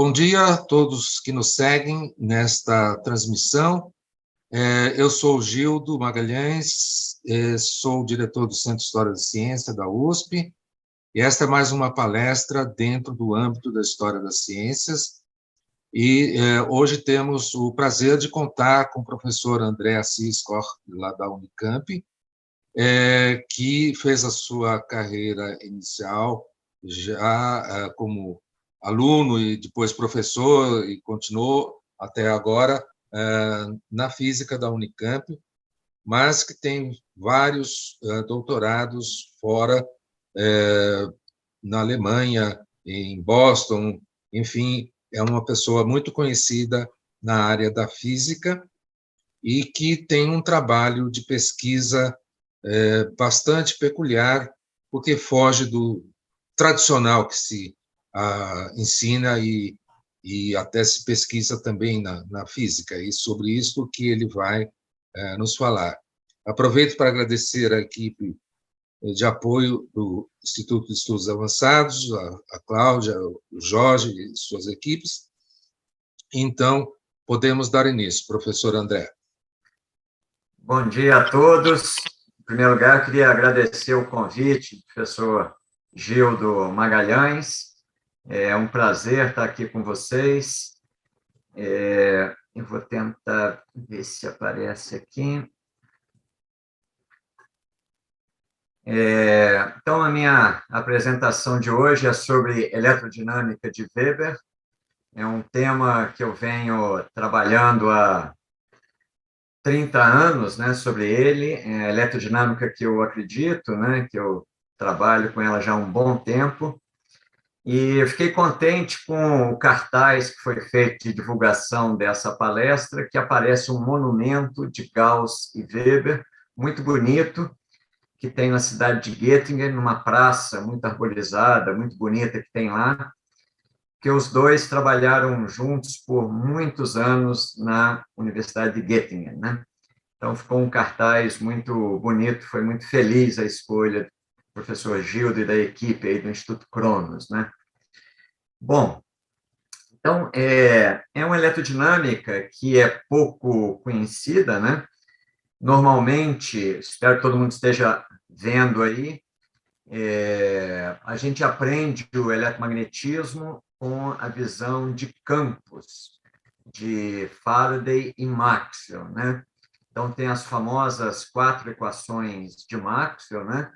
Bom dia a todos que nos seguem nesta transmissão. Eu sou Gildo Magalhães, sou o diretor do Centro de História da Ciência da USP, e esta é mais uma palestra dentro do âmbito da História das Ciências. E hoje temos o prazer de contar com o professor André Assis Cor, lá da Unicamp, que fez a sua carreira inicial já como aluno e depois professor, e continuou até agora na física da Unicamp, mas que tem vários doutorados fora, na Alemanha, em Boston, enfim, é uma pessoa muito conhecida na área da física e que tem um trabalho de pesquisa bastante peculiar, porque foge do tradicional que se ensina e até se pesquisa também na física, e sobre isso que ele vai nos falar. Aproveito para agradecer a equipe de apoio do Instituto de Estudos Avançados, a Cláudia, o Jorge e suas equipes. Então, podemos dar início. Professor André. Bom dia a todos. Em primeiro lugar, queria agradecer o convite do professor Gildo Magalhães. É um prazer estar aqui com vocês. Eu vou tentar ver se aparece aqui. Então, a minha apresentação de hoje é sobre eletrodinâmica de Weber. É um tema que eu venho trabalhando há 30 anos, né, sobre ele, a eletrodinâmica que eu acredito, né, que eu trabalho com ela já há um bom tempo, e eu fiquei contente com o cartaz que foi feito de divulgação dessa palestra, que aparece um monumento de Gauss e Weber, muito bonito, que tem na cidade de Göttingen, numa praça muito arborizada, muito bonita que tem lá, que os dois trabalharam juntos por muitos anos na Universidade de Göttingen, né? Então, ficou um cartaz muito bonito, foi muito feliz a escolha do professor Gildo e da equipe aí do Instituto Cronos, né? Bom, então, é uma eletrodinâmica que é pouco conhecida, né? Normalmente, espero que todo mundo esteja vendo aí, a gente aprende o eletromagnetismo com a visão de campos, de Faraday e Maxwell, né? Então, tem as famosas 4 equações de Maxwell, né?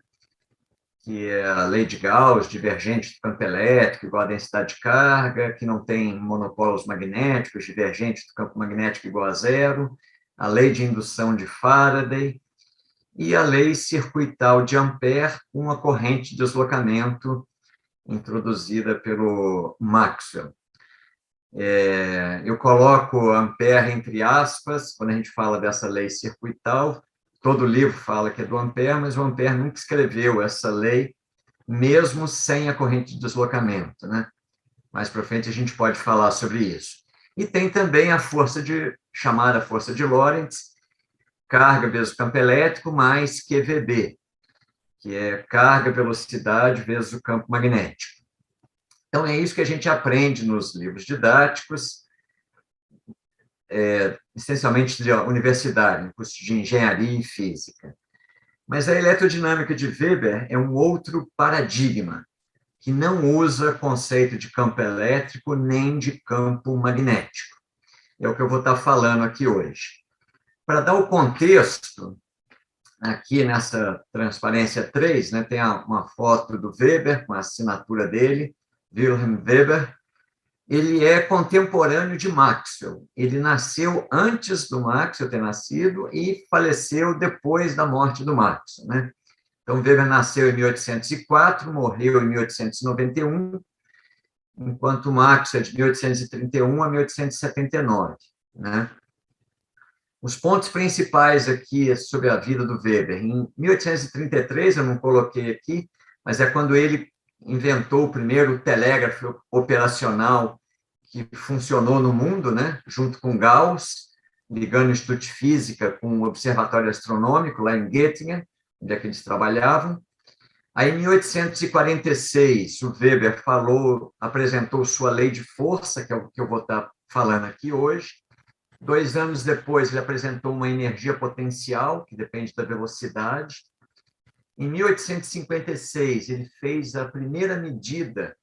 Que é a lei de Gauss, divergente do campo elétrico, igual a densidade de carga, que não tem monopolos magnéticos, divergente do campo magnético igual a zero, a lei de indução de Faraday e a lei circuital de Ampère, com uma corrente de deslocamento introduzida pelo Maxwell. Eu coloco Ampère entre aspas, quando a gente fala dessa lei circuital, todo livro fala que é do Ampère, mas o Ampère nunca escreveu essa lei, mesmo sem a corrente de deslocamento, né? Mais para frente a gente pode falar sobre isso. E tem também a chamada força de Lorentz, carga vezes campo elétrico mais QVB, que é carga, velocidade vezes o campo magnético. Então, é isso que a gente aprende nos livros didáticos, essencialmente de universidade, no curso de engenharia e física. Mas a eletrodinâmica de Weber é um outro paradigma, que não usa conceito de campo elétrico nem de campo magnético. É o que eu vou estar falando aqui hoje. Para dar o contexto, aqui nessa transparência 3, né, tem uma foto do Weber, com a assinatura dele, Wilhelm Weber. Ele é contemporâneo de Maxwell. Ele nasceu antes do Maxwell ter nascido e faleceu depois da morte do Maxwell, né? Então, Weber nasceu em 1804, morreu em 1891, enquanto Maxwell é de 1831 a 1879, né? Os pontos principais aqui sobre a vida do Weber. Em 1833, eu não coloquei aqui, mas é quando ele inventou o primeiro telégrafo operacional que funcionou no mundo, né, junto com Gauss, ligando o Instituto de Física com o Observatório Astronômico, lá em Göttingen, onde é que eles trabalhavam. Aí, em 1846, o Weber apresentou sua lei de força, que é o que eu vou estar falando aqui hoje. 2 anos depois, ele apresentou uma energia potencial, que depende da velocidade. Em 1856, ele fez a primeira medida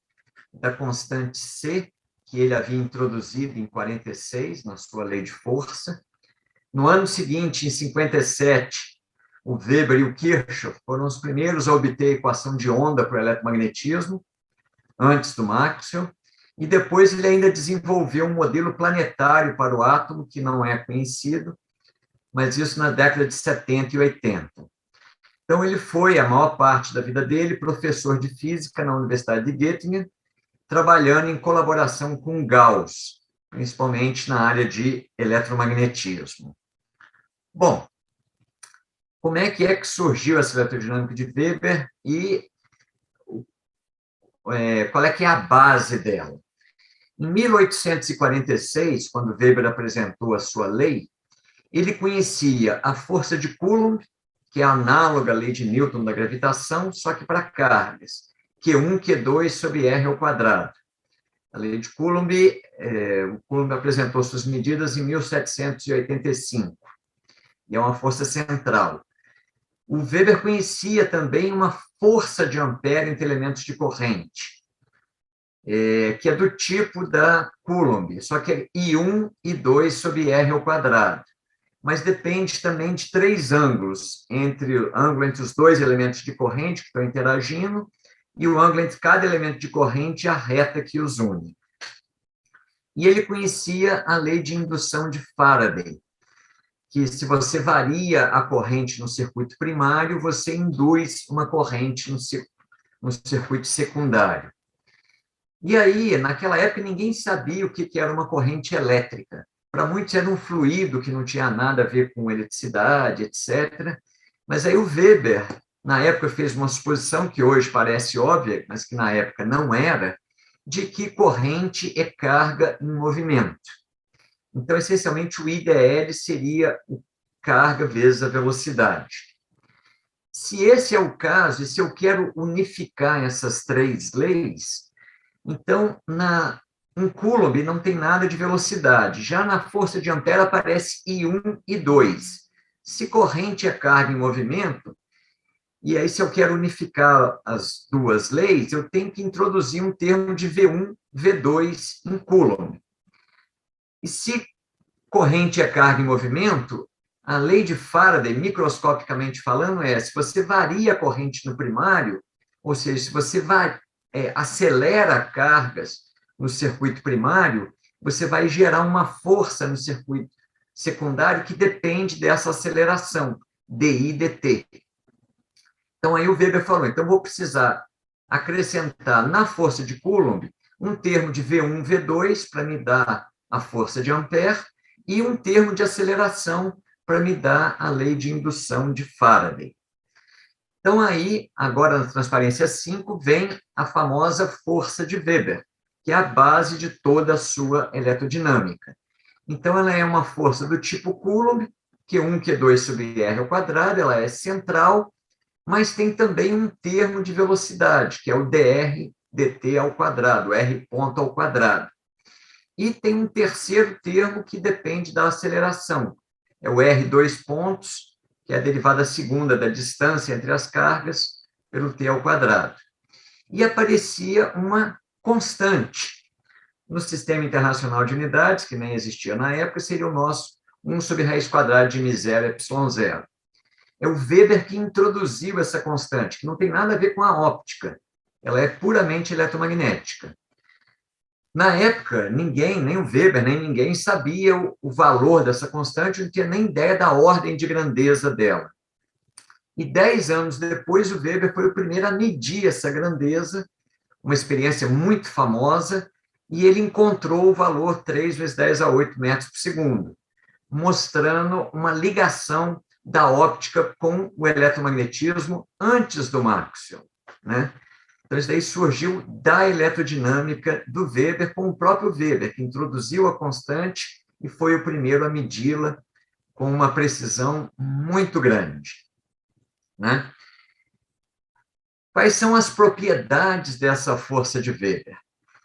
da constante C, que ele havia introduzido em 46, na sua lei de força. No ano seguinte, em 57, o Weber e o Kirchhoff foram os primeiros a obter a equação de onda para o eletromagnetismo, antes do Maxwell, e depois ele ainda desenvolveu um modelo planetário para o átomo, que não é conhecido, mas isso na década de 70 e 80. Então, ele foi, a maior parte da vida dele, professor de física na Universidade de Göttingen, trabalhando em colaboração com Gauss, principalmente na área de eletromagnetismo. Bom, como é que surgiu essa eletrodinâmica de Weber e qual é que é a base dela? Em 1846, quando Weber apresentou a sua lei, ele conhecia a força de Coulomb, que é análoga à lei de Newton da gravitação, só que para cargas, Q1, Q2 sobre R ao quadrado. A lei de Coulomb, o Coulomb apresentou suas medidas em 1785, e é uma força central. O Weber conhecia também uma força de Ampère entre elementos de corrente, que é do tipo da Coulomb, só que é I1 e 2 sobre R ao quadrado. Mas depende também de 3 ângulos, o ângulo entre os 2 elementos de corrente que estão interagindo e o ângulo entre cada elemento de corrente e a reta que os une. E ele conhecia a lei de indução de Faraday, que se você varia a corrente no circuito primário, você induz uma corrente no circuito secundário. E aí, naquela época, ninguém sabia o que era uma corrente elétrica. Para muitos era um fluido que não tinha nada a ver com eletricidade, etc. Mas aí o Weber, na época, fez uma suposição que hoje parece óbvia, mas que na época não era, de que corrente é carga em movimento. Então, essencialmente, o IDL seria o carga vezes a velocidade. Se esse é o caso, e se eu quero unificar essas 3 leis, então, em Coulomb não tem nada de velocidade. Já na força de Ampère aparece I1 e 2. Se corrente é carga em movimento, e aí se eu quero unificar as 2 leis, eu tenho que introduzir um termo de V1, V2 em Coulomb. E se corrente é carga em movimento, a lei de Faraday, microscopicamente falando, se você varia a corrente no primário, ou seja, se você acelera cargas no circuito primário, você vai gerar uma força no circuito secundário que depende dessa aceleração, dI, dt. Então, aí o Weber falou, então vou precisar acrescentar na força de Coulomb um termo de V1, V2 para me dar a força de Ampère e um termo de aceleração para me dar a lei de indução de Faraday. Então, aí, agora na transparência 5, vem a famosa força de Weber, que é a base de toda a sua eletrodinâmica. Então, ela é uma força do tipo Coulomb, Q1, Q2 sobre R ao quadrado, ela é central, mas tem também um termo de velocidade, que é o dr dt ao quadrado, R ponto ao quadrado. E tem um terceiro termo que depende da aceleração, é o R dois pontos, que é a derivada segunda da distância entre as cargas, pelo t ao quadrado. E aparecia uma constante. No Sistema Internacional de Unidades, que nem existia na época, seria o nosso 1 sobre raiz quadrada de μ0 ε0. É o Weber que introduziu essa constante, que não tem nada a ver com a óptica, ela é puramente eletromagnética. Na época, ninguém, nem o Weber, nem ninguém sabia o valor dessa constante, não tinha nem ideia da ordem de grandeza dela. E 10 anos depois, o Weber foi o primeiro a medir essa grandeza, uma experiência muito famosa, e ele encontrou o valor 3 vezes 10 a 8 metros por segundo, mostrando uma ligação da óptica com o eletromagnetismo antes do Maxwell, né? Então, isso daí surgiu da eletrodinâmica do Weber, com o próprio Weber, que introduziu a constante e foi o primeiro a medi-la com uma precisão muito grande, né? Quais são as propriedades dessa força de Weber?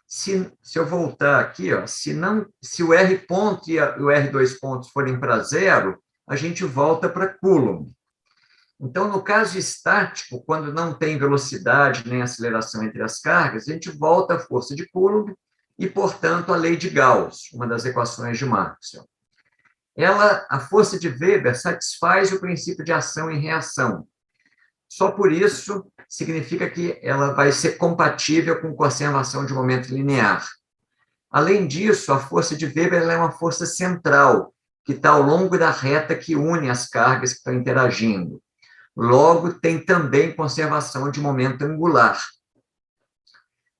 Se eu voltar aqui, ó, se o R ponto e o R2 pontos forem para zero, a gente volta para Coulomb. Então, no caso estático, quando não tem velocidade nem aceleração entre as cargas, a gente volta à força de Coulomb e, portanto, a lei de Gauss, uma das equações de Maxwell. A força de Weber satisfaz o princípio de ação e reação. Só por isso significa que ela vai ser compatível com conservação de momento linear. Além disso, a força de Weber é uma força central, que está ao longo da reta que une as cargas que estão interagindo. Logo, tem também conservação de momento angular.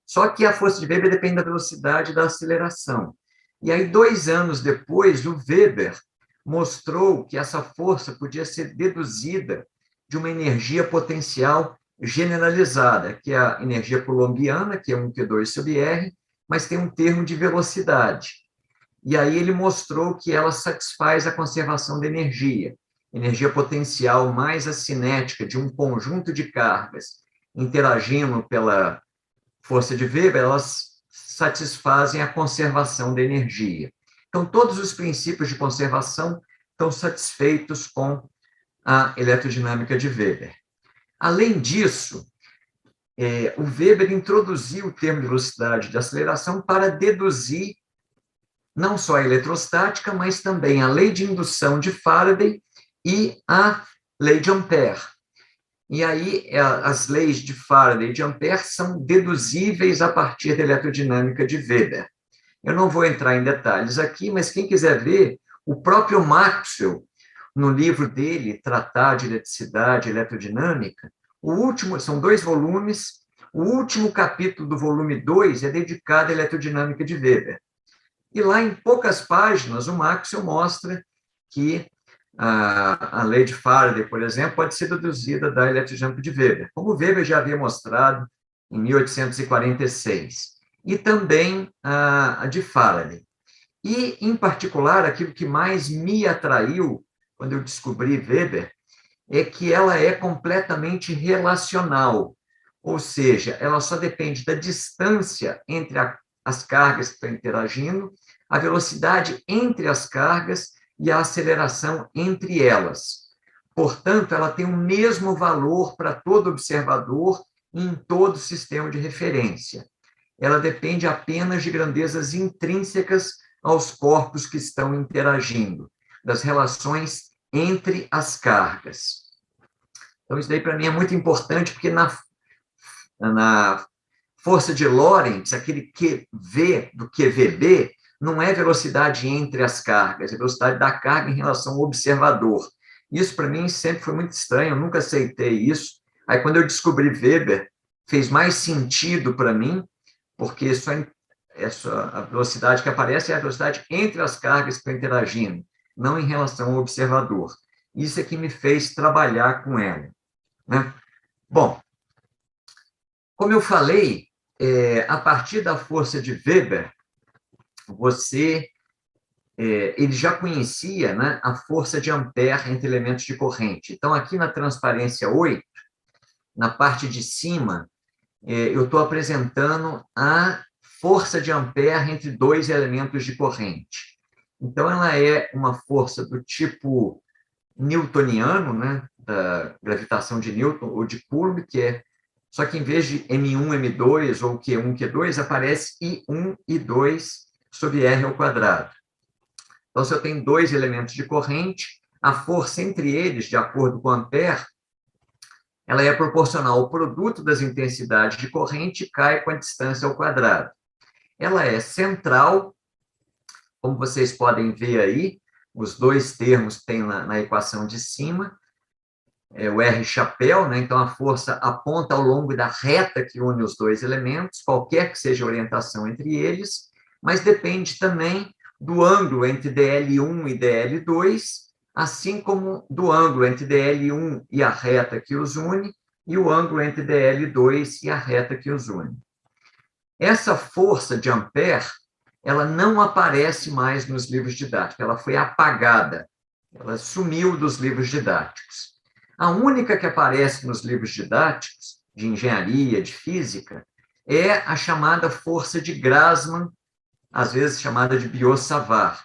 Só que a força de Weber depende da velocidade da aceleração. E aí, 2 anos depois, o Weber mostrou que essa força podia ser deduzida de uma energia potencial generalizada, que é a energia coulombiana, que é 1Q2 sobre R, mas tem um termo de velocidade. E aí ele mostrou que ela satisfaz a conservação da energia potencial mais a cinética de um conjunto de cargas interagindo pela força de Weber, elas satisfazem a conservação da energia. Então, todos os princípios de conservação estão satisfeitos com a eletrodinâmica de Weber. Além disso, o Weber introduziu o termo de velocidade de aceleração para deduzir não só a eletrostática, mas também a lei de indução de Faraday e a lei de Ampère. E aí, as leis de Faraday e de Ampère são deduzíveis a partir da eletrodinâmica de Weber. Eu não vou entrar em detalhes aqui, mas quem quiser ver, o próprio Maxwell, no livro dele, Tratar de Eletricidade e Eletrodinâmica, são 2 volumes, o último capítulo do volume 2 é dedicado à eletrodinâmica de Weber. E lá, em poucas páginas, o Maxwell mostra que a lei de Faraday, por exemplo, pode ser deduzida da eletrodinâmica de Weber, como Weber já havia mostrado em 1846, e também a de Faraday. E, em particular, aquilo que mais me atraiu quando eu descobri Weber é que ela é completamente relacional, ou seja, ela só depende da distância entre as cargas que estão interagindo, a velocidade entre as cargas e a aceleração entre elas. Portanto, ela tem o mesmo valor para todo observador e em todo sistema de referência. Ela depende apenas de grandezas intrínsecas aos corpos que estão interagindo, das relações entre as cargas. Então, isso daí para mim é muito importante, porque na força de Lorentz, aquele QV do QVB, não é velocidade entre as cargas, é velocidade da carga em relação ao observador. Isso, para mim, sempre foi muito estranho, eu nunca aceitei isso. Aí, quando eu descobri Weber, fez mais sentido para mim, porque a velocidade que aparece é a velocidade entre as cargas que estão interagindo, não em relação ao observador. Isso é que me fez trabalhar com ela, né? Bom, como eu falei, a partir da força de Weber, ele já conhecia, né, a força de Ampère entre elementos de corrente. Então, aqui na transparência 8, na parte de cima, eu estou apresentando a força de Ampère entre 2 elementos de corrente. Então, ela é uma força do tipo newtoniano, né, da gravitação de Newton ou de Coulomb, só que em vez de M1, M2 ou Q1, Q2, aparece I1, I2 sobre R ao quadrado. Então, se eu tenho 2 elementos de corrente, a força entre eles, de acordo com Ampère, ela é proporcional ao produto das intensidades de corrente e cai com a distância ao quadrado. Ela é central, como vocês podem ver aí, os 2 termos que tem na equação de cima, o R chapéu, né? Então a força aponta ao longo da reta que une os 2 elementos, qualquer que seja a orientação entre eles, mas depende também do ângulo entre DL1 e DL2, assim como do ângulo entre DL1 e a reta que os une, e o ângulo entre DL2 e a reta que os une. Essa força de Ampère, ela não aparece mais nos livros didáticos, ela foi apagada, ela sumiu dos livros didáticos. A única que aparece nos livros didáticos de engenharia, de física, é a chamada força de Grassmann, às vezes chamada de Biot-Savart,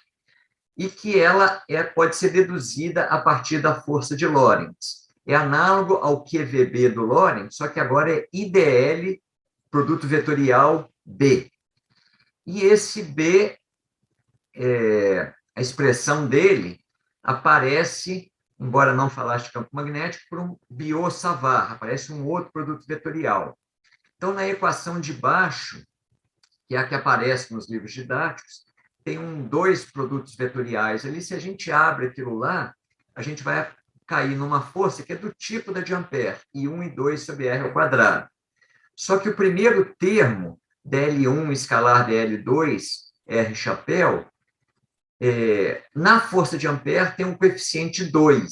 e que ela pode ser deduzida a partir da força de Lorentz. É análogo ao QVB do Lorentz, só que agora é IDL, produto vetorial B. E esse B, a expressão dele aparece, embora não falasse de campo magnético, por um Biot-Savart, aparece um outro produto vetorial. Então, na equação de baixo, que é a que aparece nos livros didáticos, tem dois produtos vetoriais ali. Se a gente abre aquilo lá, a gente vai cair numa força que é do tipo da de Ampère, I1 e 2 sobre R ao quadrado. Só que o primeiro termo, dL1 escalar dL2, R chapéu, na força de Ampère tem um coeficiente 2,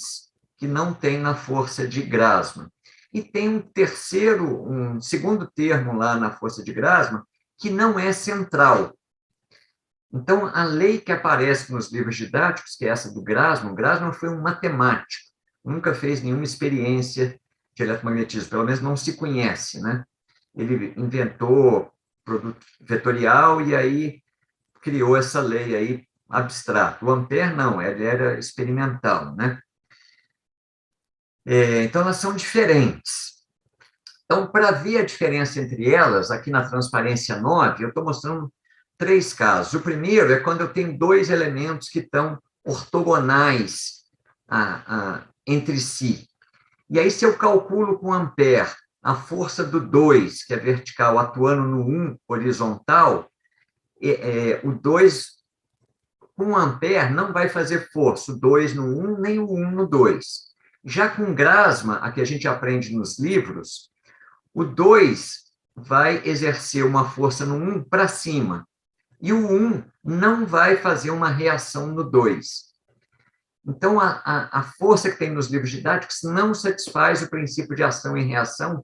que não tem na força de Grassmann. E tem um segundo termo lá na força de Grassmann, que não é central. Então, a lei que aparece nos livros didáticos, que é essa do Grassmann foi um matemático, nunca fez nenhuma experiência de eletromagnetismo, pelo menos não se conhece, né? Ele inventou produto vetorial e aí criou essa lei aí abstrata. O Ampère não, ele era experimental, né? Então, elas são diferentes. Então, para ver a diferença entre elas, aqui na transparência 9, eu estou mostrando 3 casos. O primeiro é quando eu tenho 2 elementos que estão ortogonais entre si. E aí, se eu calculo com Ampère a força do 2, que é vertical, atuando no 1 horizontal, o 2 com Ampère não vai fazer força, o 2 no 1, nem o 1 no 2. Já com Grassmann, a que a gente aprende nos livros, o 2 vai exercer uma força no 1 para cima, e o 1 não vai fazer uma reação no 2. Então, a força que tem nos livros didáticos não satisfaz o princípio de ação e reação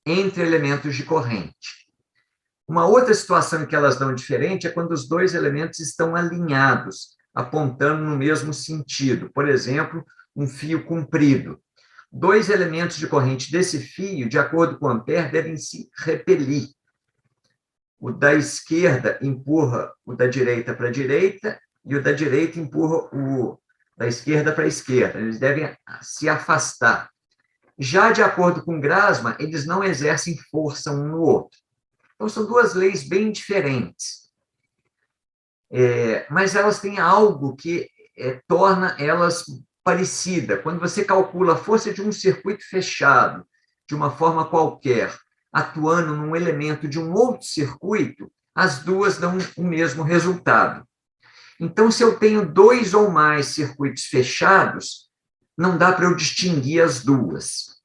entre elementos de corrente. Uma outra situação em que elas dão diferente é quando os 2 elementos estão alinhados, apontando no mesmo sentido. Por exemplo, um fio comprido. 2 elementos de corrente desse fio, de acordo com Ampère, devem se repelir. O da esquerda empurra o da direita para a direita e o da direita empurra o da esquerda para a esquerda. Eles devem se afastar. Já de acordo com Grassmann, eles não exercem força um no outro. Então, são 2 leis bem diferentes. Mas elas têm algo que torna elas parecidas. Quando você calcula a força de um circuito fechado, de uma forma qualquer, atuando num elemento de um outro circuito, as duas dão o mesmo resultado. Então, se eu tenho 2 ou mais circuitos fechados, não dá para eu distinguir as duas.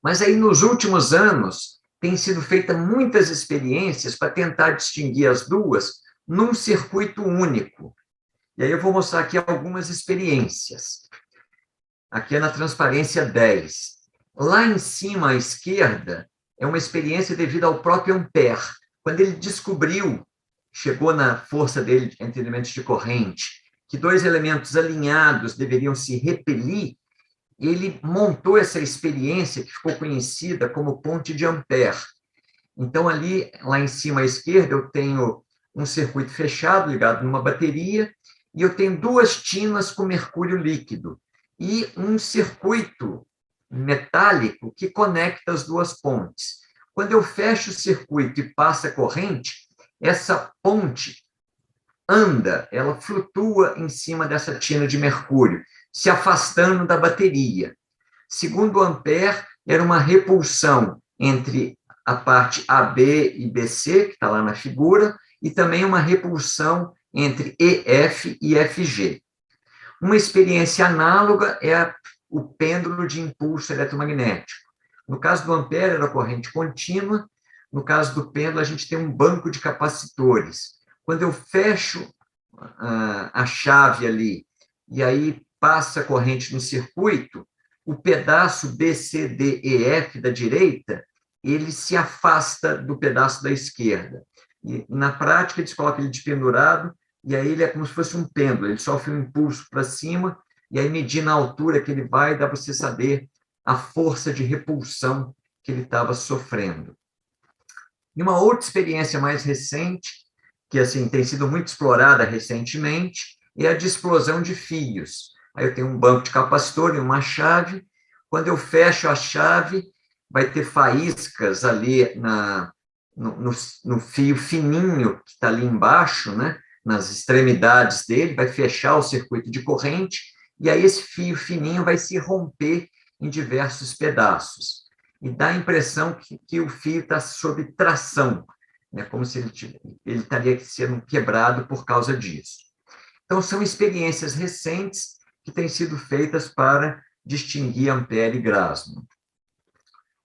Mas aí, nos últimos anos, têm sido feitas muitas experiências para tentar distinguir as duas num circuito único. E aí eu vou mostrar aqui algumas experiências. Aqui é na transparência 10. Lá em cima, à esquerda, é uma experiência devido ao próprio Ampère. Quando ele descobriu, chegou na força dele entre elementos de corrente, que 2 elementos alinhados deveriam se repelir, ele montou essa experiência que ficou conhecida como ponte de Ampère. Então, ali, lá em cima à esquerda, eu tenho um circuito fechado ligado numa bateria e eu tenho 2 tinas com mercúrio líquido e um circuito metálico que conecta as 2 pontes. Quando eu fecho o circuito e passa a corrente, essa ponte anda, ela flutua em cima dessa tina de mercúrio, se afastando da bateria. Segundo Ampère, era uma repulsão entre a parte AB e BC, que está lá na figura, e também uma repulsão entre EF e FG. Uma experiência análoga é o pêndulo de impulso eletromagnético. No caso do Ampère, era corrente contínua. No caso do pêndulo, a gente tem um banco de capacitores. Quando eu fecho a chave ali, e aí passa a corrente no circuito, o pedaço BCDEF da direita, ele se afasta do pedaço da esquerda. E, na prática, eles colocam ele despendurado, e aí ele é como se fosse um pêndulo, ele sofre um impulso para cima, e aí, medindo a altura que ele vai, dá para você saber a força de repulsão que ele estava sofrendo. E uma outra experiência mais recente, que assim tem sido muito explorada recentemente, é a de explosão de fios. Aí eu tenho um banco de capacitor e uma chave. Quando eu fecho a chave, vai ter faíscas ali no fio fininho que está ali embaixo, né? Nas extremidades dele, vai fechar o circuito de corrente, e aí esse fio fininho vai se romper em diversos pedaços. E dá a impressão que o fio está sob tração, né? Como se ele estaria sendo quebrado por causa disso. Então, são experiências recentes que têm sido feitas para distinguir Ampère e Grassmann.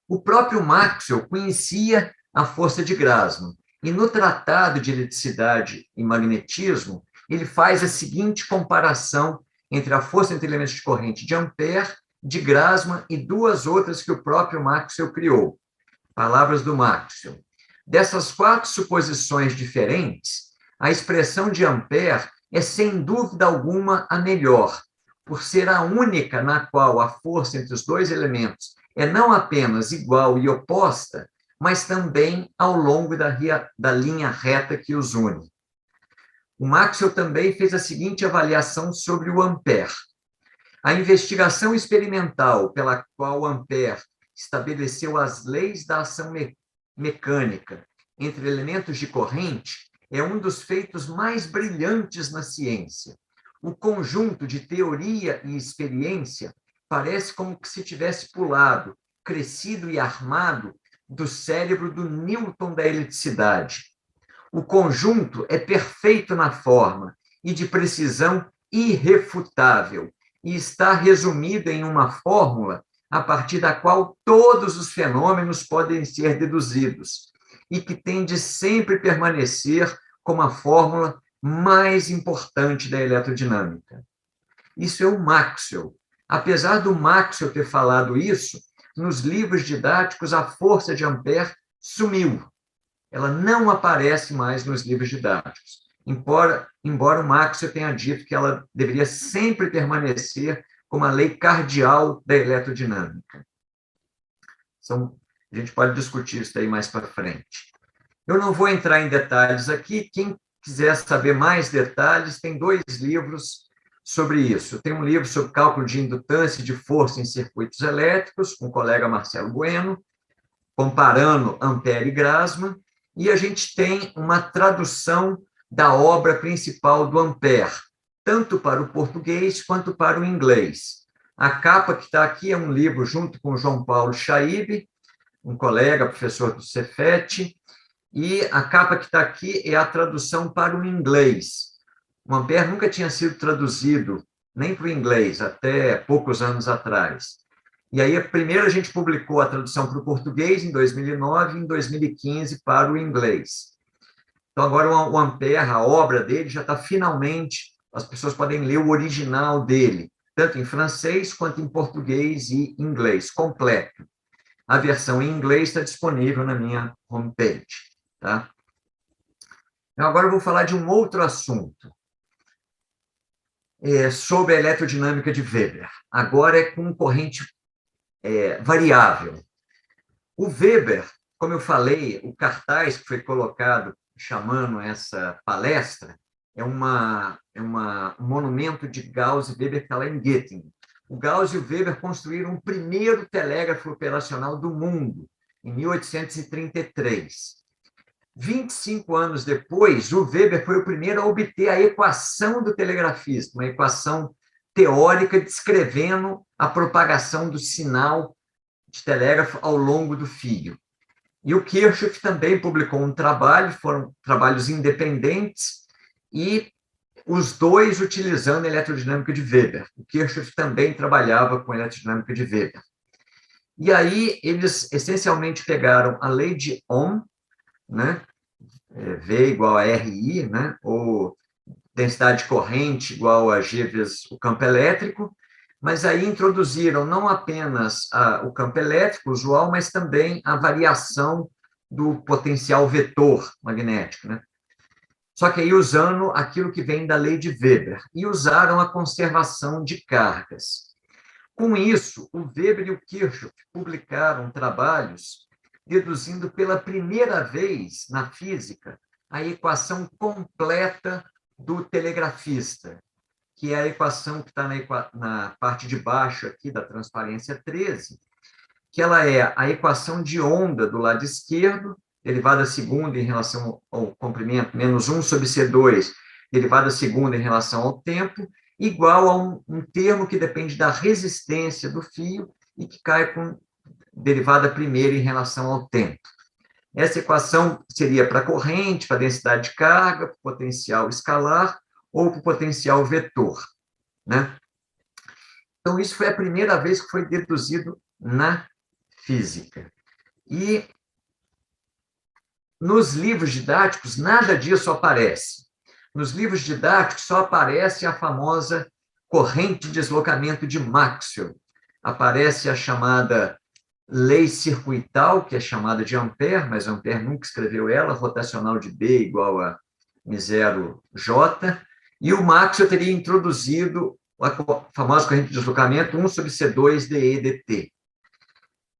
O próprio Maxwell conhecia a força de Grassmann, e no Tratado de Eletricidade e Magnetismo, ele faz a seguinte comparação entre a força entre elementos de corrente de Ampère, de Grassmann e duas outras que o próprio Maxwell criou. Palavras do Maxwell. Dessas 4 suposições diferentes, a expressão de Ampère é, sem dúvida alguma, a melhor, por ser a única na qual a força entre os dois elementos é não apenas igual e oposta, mas também ao longo da linha reta que os une. O Maxwell também fez a seguinte avaliação sobre o Ampère. A investigação experimental pela qual Ampère estabeleceu as leis da ação mecânica entre elementos de corrente é um dos feitos mais brilhantes na ciência. O conjunto de teoria e experiência parece como se tivesse pulado, crescido e armado do cérebro do Newton da eletricidade. O conjunto é perfeito na forma e de precisão irrefutável, e está resumido em uma fórmula a partir da qual todos os fenômenos podem ser deduzidos, e que tem de sempre permanecer como a fórmula mais importante da eletrodinâmica. Isso é o Maxwell. Apesar do Maxwell ter falado isso, nos livros didáticos a força de Ampère sumiu. Ela não aparece mais nos livros didáticos, embora o Maxwell tenha dito que ela deveria sempre permanecer como a lei cardial da eletrodinâmica. A gente pode discutir isso aí mais para frente. Eu não vou entrar em detalhes aqui. Quem quiser saber mais detalhes, tem 2 livros sobre isso. Tem um livro sobre cálculo de indutância e de força em circuitos elétricos, com o colega Marcelo Bueno, comparando Ampère e Grassmann, e a gente tem uma tradução da obra principal do Ampère, tanto para o português quanto para o inglês. A capa que está aqui é um livro junto com o João Paulo Chaib, um colega, professor do Cefet, e a capa que está aqui é a tradução para o inglês. O Ampère nunca tinha sido traduzido nem para o inglês, até poucos anos atrás. E aí, primeiro a gente publicou a tradução para o português em 2009 e em 2015 para o inglês. Então, agora o Ampère, a obra dele, já está finalmente, as pessoas podem ler o original dele, tanto em francês quanto em português e inglês, completo. A versão em inglês está disponível na minha homepage. Tá? Então, agora eu vou falar de um outro assunto, sobre a eletrodinâmica de Weber. Agora é com corrente variável. O Weber, como eu falei, o cartaz que foi colocado chamando essa palestra é um monumento de Gauss e Weber que está lá em Göttingen. O Gauss e o Weber construíram o primeiro telégrafo operacional do mundo, em 1833. 25 anos depois, o Weber foi o primeiro a obter a equação do telegrafista, uma equação teórica descrevendo a propagação do sinal de telégrafo ao longo do fio. E o Kirchhoff também publicou um trabalho, foram trabalhos independentes, e os dois utilizando a eletrodinâmica de Weber. O Kirchhoff também trabalhava com a eletrodinâmica de Weber. E aí eles essencialmente pegaram a lei de Ohm, né? V igual a RI, né? Ou densidade de corrente igual a G vezes o campo elétrico, mas aí introduziram não apenas o campo elétrico usual, mas também a variação do potencial vetor magnético, né? Só que aí usando aquilo que vem da lei de Weber, e usaram a conservação de cargas. Com isso, o Weber e o Kirchhoff publicaram trabalhos deduzindo pela primeira vez na física a equação completa do telegrafista, que é a equação que está na parte de baixo aqui da transparência 13, que ela é a equação de onda do lado esquerdo, derivada segunda em relação ao comprimento, menos 1 sobre C2, derivada segunda em relação ao tempo, igual a um termo que depende da resistência do fio e que cai com derivada primeira em relação ao tempo. Essa equação seria para a corrente, para a densidade de carga, para o potencial escalar ou para o potencial vetor, né? Então, isso foi a primeira vez que foi deduzido na física. E nos livros didáticos, nada disso aparece. Nos livros didáticos, só aparece a famosa corrente de deslocamento de Maxwell. Aparece a chamada lei circuital, que é chamada de Ampère, mas Ampère nunca escreveu ela, rotacional de B igual a μ0J, e o Maxwell teria introduzido a famosa corrente de deslocamento 1 sobre C2 dE dt.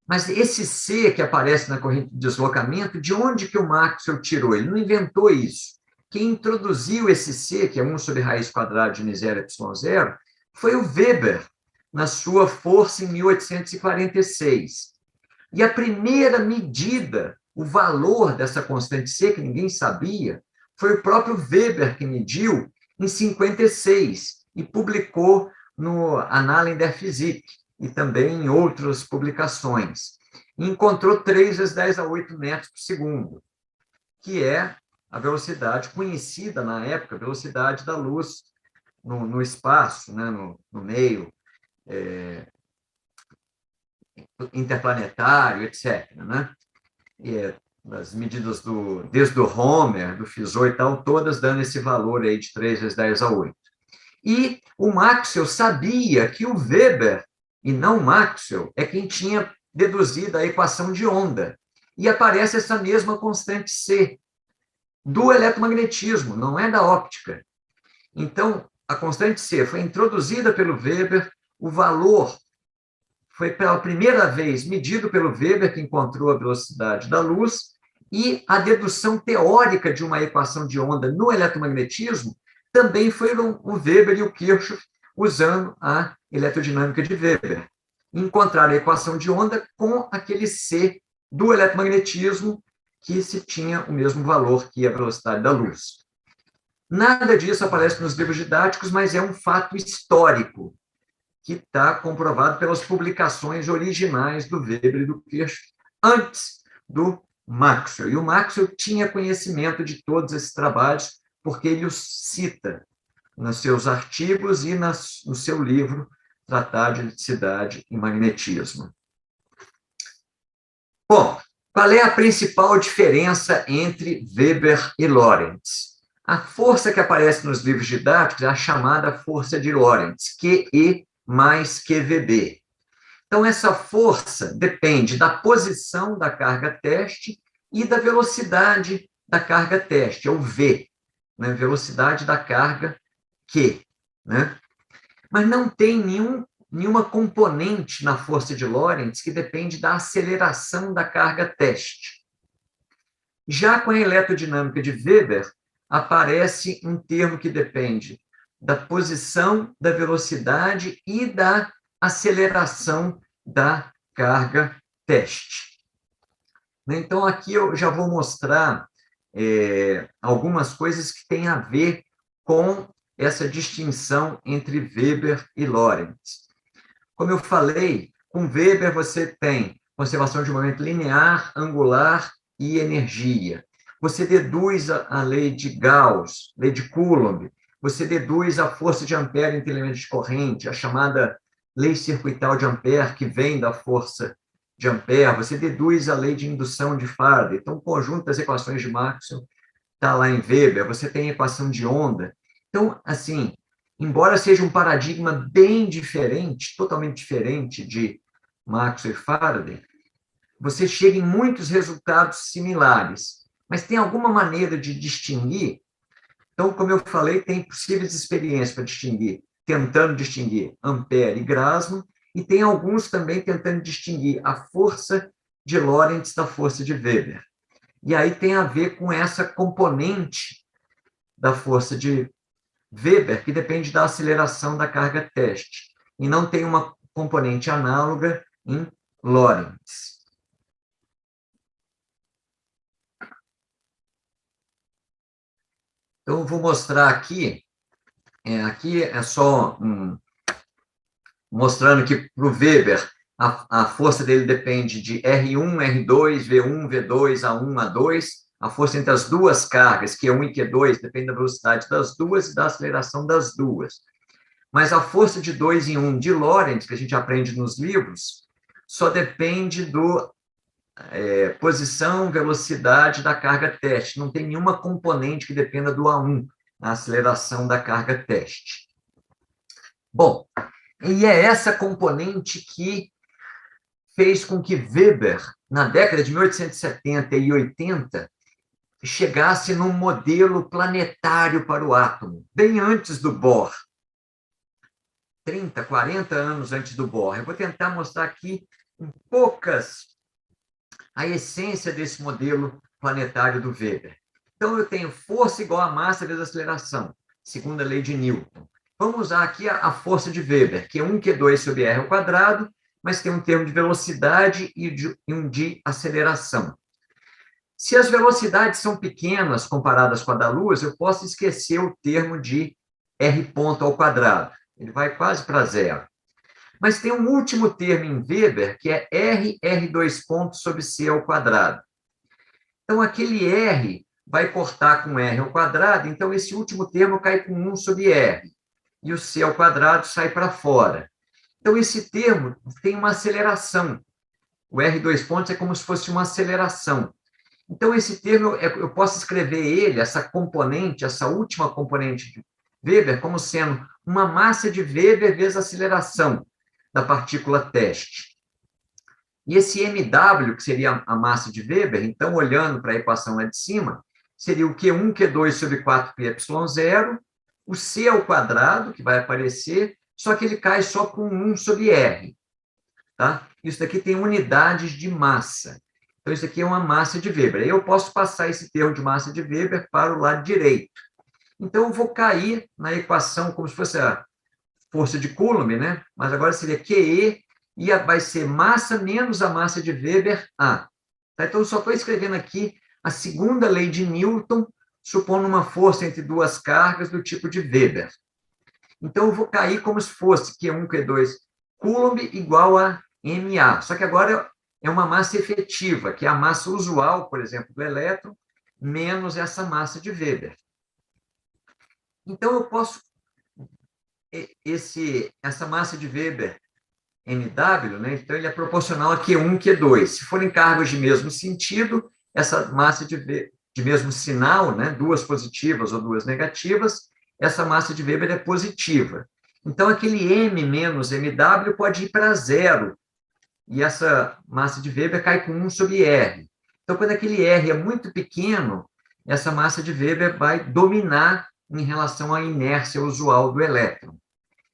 Mas esse C que aparece na corrente de deslocamento, de onde que o Maxwell tirou? Ele não inventou isso. Quem introduziu esse C, que é 1 sobre raiz quadrada de μ0ε0, foi o Weber, na sua força em 1846. E a primeira medida, o valor dessa constante C, que ninguém sabia, foi o próprio Weber que mediu em 56 e publicou no Annalen der Physik e também em outras publicações. E encontrou 3 vezes 10 a 8 metros por segundo, que é a velocidade conhecida na época, a velocidade da luz no espaço, né, no meio interplanetário, etc., né? E as medidas desde o Homer, do Fizeau e tal, todas dando esse valor aí de 3 vezes 10 a 8. E o Maxwell sabia que o Weber, e não Maxwell, é quem tinha deduzido a equação de onda. E aparece essa mesma constante C, do eletromagnetismo, não é da óptica. Então, a constante C foi introduzida pelo Weber, o valor foi pela primeira vez medido pelo Weber, que encontrou a velocidade da luz, e a dedução teórica de uma equação de onda no eletromagnetismo também foram o Weber e o Kirchhoff usando a eletrodinâmica de Weber. Encontraram a equação de onda com aquele C do eletromagnetismo que se tinha o mesmo valor que a velocidade da luz. Nada disso aparece nos livros didáticos, mas é um fato histórico que está comprovado pelas publicações originais do Weber e do Kirchhoff antes do Maxwell. E o Maxwell tinha conhecimento de todos esses trabalhos, porque ele os cita nos seus artigos e no seu livro Tratado de Eletricidade e Magnetismo. Bom, qual é a principal diferença entre Weber e Lorentz? A força que aparece nos livros didáticos é a chamada força de Lorentz, QE mais QVB. Então, essa força depende da posição da carga teste e da velocidade da carga teste, é o V, né? Velocidade da carga Q, né? Mas não tem nenhuma componente na força de Lorentz que depende da aceleração da carga teste. Já com a eletrodinâmica de Weber, aparece um termo que depende da posição, da velocidade e da aceleração da carga teste. Então, aqui eu já vou mostrar algumas coisas que têm a ver com essa distinção entre Weber e Lorentz. Como eu falei, com Weber você tem conservação de momento linear, angular e energia. Você deduz a lei de Gauss, lei de Coulomb, você deduz a força de Ampère entre elementos de corrente, a chamada lei circuital de Ampère, que vem da força de Ampère, você deduz a lei de indução de Faraday. Então, o conjunto das equações de Maxwell está lá em Weber, você tem a equação de onda. Então, assim, embora seja um paradigma bem diferente, totalmente diferente de Maxwell e Faraday, você chega em muitos resultados similares. Mas tem alguma maneira de distinguir? Então, como eu falei, tem possíveis experiências para distinguir, tentando distinguir Ampère e Grassmann, e tem alguns também tentando distinguir a força de Lorentz da força de Weber. E aí tem a ver com essa componente da força de Weber, que depende da aceleração da carga teste, e não tem uma componente análoga em Lorentz. Então, eu vou mostrar aqui, aqui é só mostrando que para o Weber, a força dele depende de R1, R2, V1, V2, A1, A2, a força entre as duas cargas, Q1 e Q2, depende da velocidade das duas e da aceleração das duas. Mas a força de 2 em 1 de Lorentz, que a gente aprende nos livros, só depende do posição, velocidade da carga teste. Não tem nenhuma componente que dependa do A1, na aceleração da carga teste. Bom, e é essa componente que fez com que Weber, na década de 1870 e 80, chegasse num modelo planetário para o átomo, bem antes do Bohr. 30, 40 anos antes do Bohr. Eu vou tentar mostrar aqui em poucas a essência desse modelo planetário do Weber. Então, eu tenho força igual a massa vezes aceleração, segunda lei de Newton. Vamos usar aqui a força de Weber, que é 1 Q2 sobre R ao quadrado, mas tem um termo de velocidade e um de aceleração. Se as velocidades são pequenas comparadas com a da luz, eu posso esquecer o termo de R ponto ao quadrado. Ele vai quase para zero. Mas tem um último termo em Weber, que é R2 pontos sobre C ao quadrado. Então, aquele R vai cortar com R ao quadrado, então esse último termo cai com 1 sobre R. E o C ao quadrado sai para fora. Então, esse termo tem uma aceleração. O R2 pontos é como se fosse uma aceleração. Então, esse termo, eu posso escrever ele, essa componente, essa última componente de Weber, como sendo uma massa de Weber vezes a aceleração da partícula teste. E esse mW, que seria a massa de Weber, então, olhando para a equação lá de cima, seria o Q1, Q2 sobre 4πε0, o C ao quadrado, que vai aparecer, só que ele cai só com 1 sobre R. Tá? Isso daqui tem unidades de massa. Então, isso aqui é uma massa de Weber. Aí eu posso passar esse termo de massa de Weber para o lado direito. Então, eu vou cair na equação como se fosse a força de Coulomb, né? Mas agora seria QE, e vai ser massa menos a massa de Weber A. Tá? Então, eu só estou escrevendo aqui a segunda lei de Newton, supondo uma força entre duas cargas do tipo de Weber. Então, eu vou cair como se fosse Q1, Q2, Coulomb igual a MA. Só que agora é uma massa efetiva, que é a massa usual, por exemplo, do elétron, menos essa massa de Weber. Então, eu posso... essa massa de Weber, MW, né? Então, ele é proporcional a Q1, Q2. Se forem cargas de mesmo sentido, essa massa de mesmo sinal, né? Duas positivas ou duas negativas, essa massa de Weber é positiva. Então, aquele M menos MW pode ir para zero, e essa massa de Weber cai com 1 sobre R. Então, quando aquele R é muito pequeno, essa massa de Weber vai dominar em relação à inércia usual do elétron.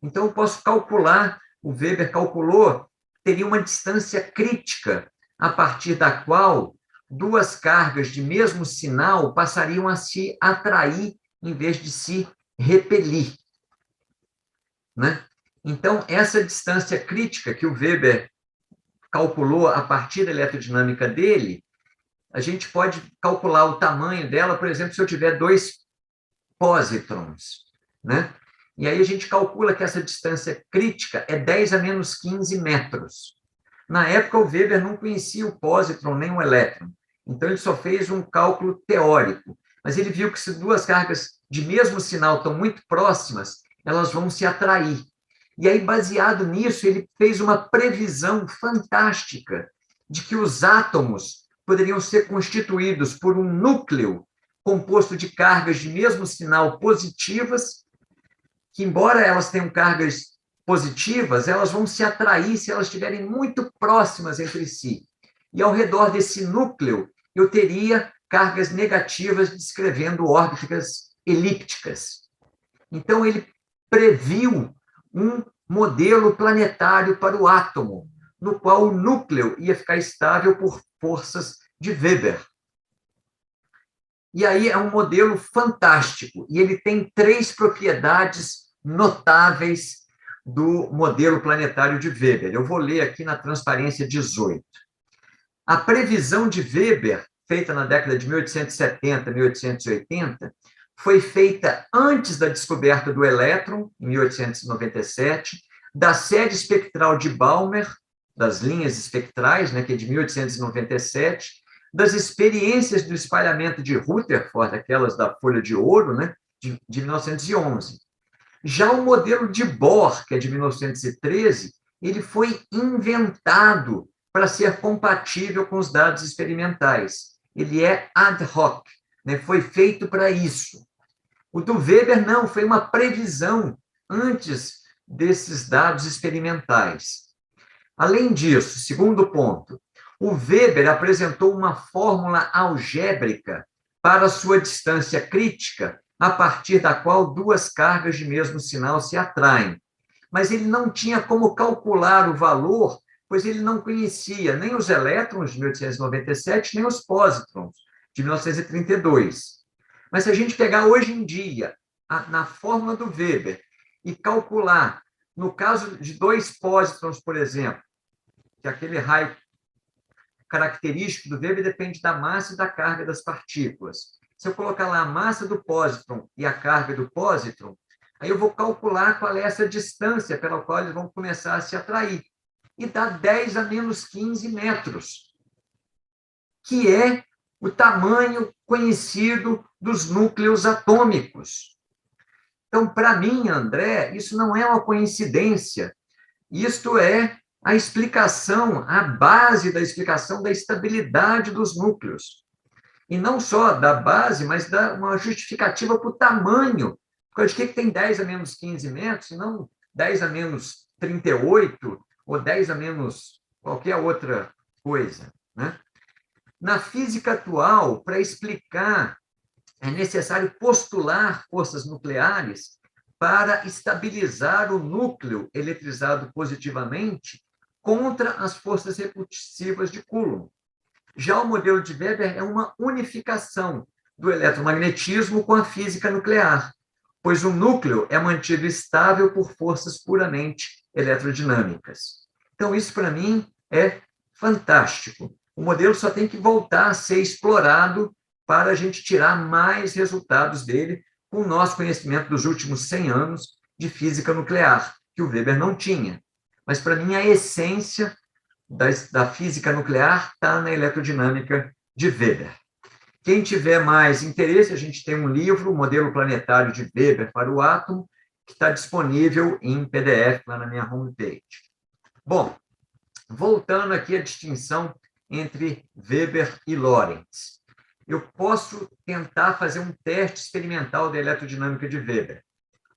Então, eu posso calcular, o Weber calculou, teria uma distância crítica, a partir da qual duas cargas de mesmo sinal passariam a se atrair em vez de se repelir. Né? Então, essa distância crítica que o Weber calculou a partir da eletrodinâmica dele, a gente pode calcular o tamanho dela, por exemplo, se eu tiver 2 pósitrons, né? E aí a gente calcula que essa distância crítica é 10 a menos 15 metros. Na época, o Weber não conhecia o pósitron nem o elétron, então ele só fez um cálculo teórico, mas ele viu que se duas cargas de mesmo sinal estão muito próximas, elas vão se atrair. E aí, baseado nisso, ele fez uma previsão fantástica de que os átomos poderiam ser constituídos por um núcleo composto de cargas de mesmo sinal positivas, que, embora elas tenham cargas positivas, elas vão se atrair se elas estiverem muito próximas entre si. E, ao redor desse núcleo, eu teria cargas negativas descrevendo órbitas elípticas. Então, ele previu um modelo planetário para o átomo, no qual o núcleo ia ficar estável por forças de Weber. E aí é um modelo fantástico, e ele tem 3 propriedades notáveis do modelo planetário de Weber. Eu vou ler aqui na transparência 18. A previsão de Weber, feita na década de 1870, 1880, foi feita antes da descoberta do elétron, em 1897, da série espectral de Balmer, das linhas espectrais, né, que é de 1897, das experiências do espalhamento de Rutherford, aquelas da folha de ouro, né, de 1911. Já o modelo de Bohr, que é de 1913, ele foi inventado para ser compatível com os dados experimentais. Ele é ad hoc, né, foi feito para isso. O do Weber não, foi uma previsão antes desses dados experimentais. Além disso, segundo ponto, o Weber apresentou uma fórmula algébrica para sua distância crítica, a partir da qual 2 cargas de mesmo sinal se atraem. Mas ele não tinha como calcular o valor, pois ele não conhecia nem os elétrons de 1897, nem os pósitrons de 1932. Mas se a gente pegar hoje em dia, na fórmula do Weber, e calcular, no caso de 2 pósitrons, por exemplo, que aquele raio característico do Weber depende da massa e da carga das partículas. Se eu colocar lá a massa do pósitron e a carga do pósitron, aí eu vou calcular qual é essa distância pela qual eles vão começar a se atrair. E dá 10 a menos 15 metros, que é o tamanho conhecido dos núcleos atômicos. Então, para mim, André, isso não é uma coincidência. Isto é a explicação, a base da explicação da estabilidade dos núcleos. E não só da base, mas dá uma justificativa para o tamanho. Porque de que tem 10 a menos 15 metros, e não 10 a menos 38, ou 10 a menos qualquer outra coisa, né? Na física atual, para explicar, é necessário postular forças nucleares para estabilizar o núcleo eletrizado positivamente contra as forças repulsivas de Coulomb. Já o modelo de Weber é uma unificação do eletromagnetismo com a física nuclear, pois o núcleo é mantido estável por forças puramente eletrodinâmicas. Então, isso, para mim, é fantástico. O modelo só tem que voltar a ser explorado para a gente tirar mais resultados dele com o nosso conhecimento dos últimos 100 anos de física nuclear, que o Weber não tinha. Mas, para mim, a essência da física nuclear está na eletrodinâmica de Weber. Quem tiver mais interesse, a gente tem um livro, o Modelo Planetário de Weber para o Átomo, que está disponível em PDF lá na minha homepage. Bom, voltando aqui à distinção entre Weber e Lorentz. Eu posso tentar fazer um teste experimental da eletrodinâmica de Weber.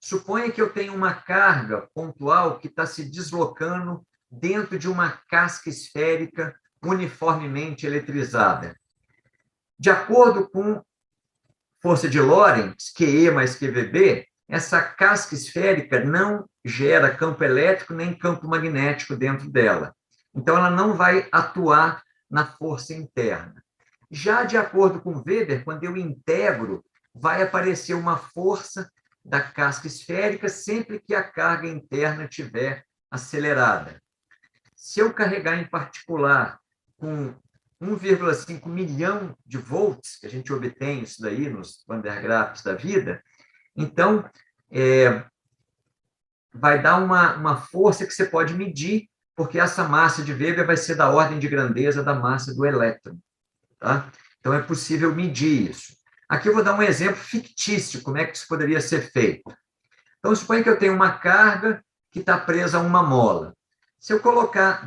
Suponha que eu tenho uma carga pontual que está se deslocando dentro de uma casca esférica uniformemente eletrizada. De acordo com força de Lorentz, QE mais QVB, essa casca esférica não gera campo elétrico nem campo magnético dentro dela. Então, ela não vai atuar na força interna. Já de acordo com Weber, quando eu integro, vai aparecer uma força da casca esférica sempre que a carga interna estiver acelerada. Se eu carregar em particular com 1,5 milhão de volts, que a gente obtém isso daí nos Van der Graafs da vida, então, vai dar uma força que você pode medir, porque essa massa de Weber vai ser da ordem de grandeza da massa do elétron. Tá? Então, é possível medir isso. Aqui eu vou dar um exemplo fictício, como é que isso poderia ser feito. Então, suponha que eu tenho uma carga que está presa a uma mola. Se eu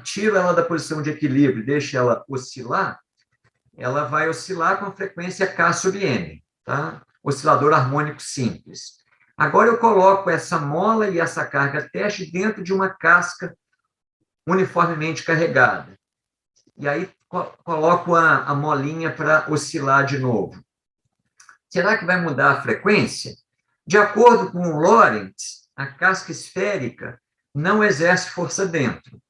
tiro ela da posição de equilíbrio e deixo ela oscilar, ela vai oscilar com a frequência K sobre M, tá? Oscilador harmônico simples. Agora eu coloco essa mola e essa carga teste dentro de uma casca uniformemente carregada. E aí coloco a molinha para oscilar de novo. Será que vai mudar a frequência? De acordo com o Lorentz, a casca esférica não exerce força dentro.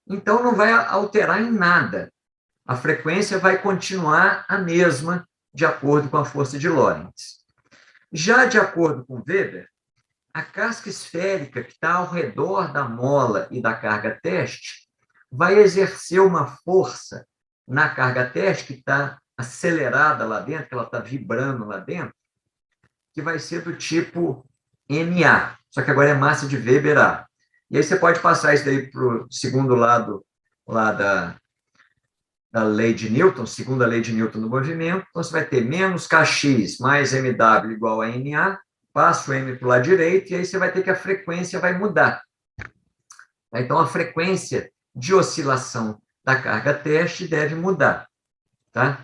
Então, não vai alterar em nada. A frequência vai continuar a mesma, de acordo com a força de Lorentz. Já de acordo com Weber, a casca esférica que está ao redor da mola e da carga teste vai exercer uma força na carga teste que está acelerada lá dentro, que ela está vibrando lá dentro, que vai ser do tipo MA, só que agora é massa de Weber A. E aí você pode passar isso daí para o segundo lado lá da lei de Newton, segunda lei de Newton do movimento. Então, você vai ter menos Kx mais Mw igual a Na, passa o M para o lado direito, e aí você vai ter que a frequência vai mudar. Então, a frequência de oscilação da carga teste deve mudar. Tá?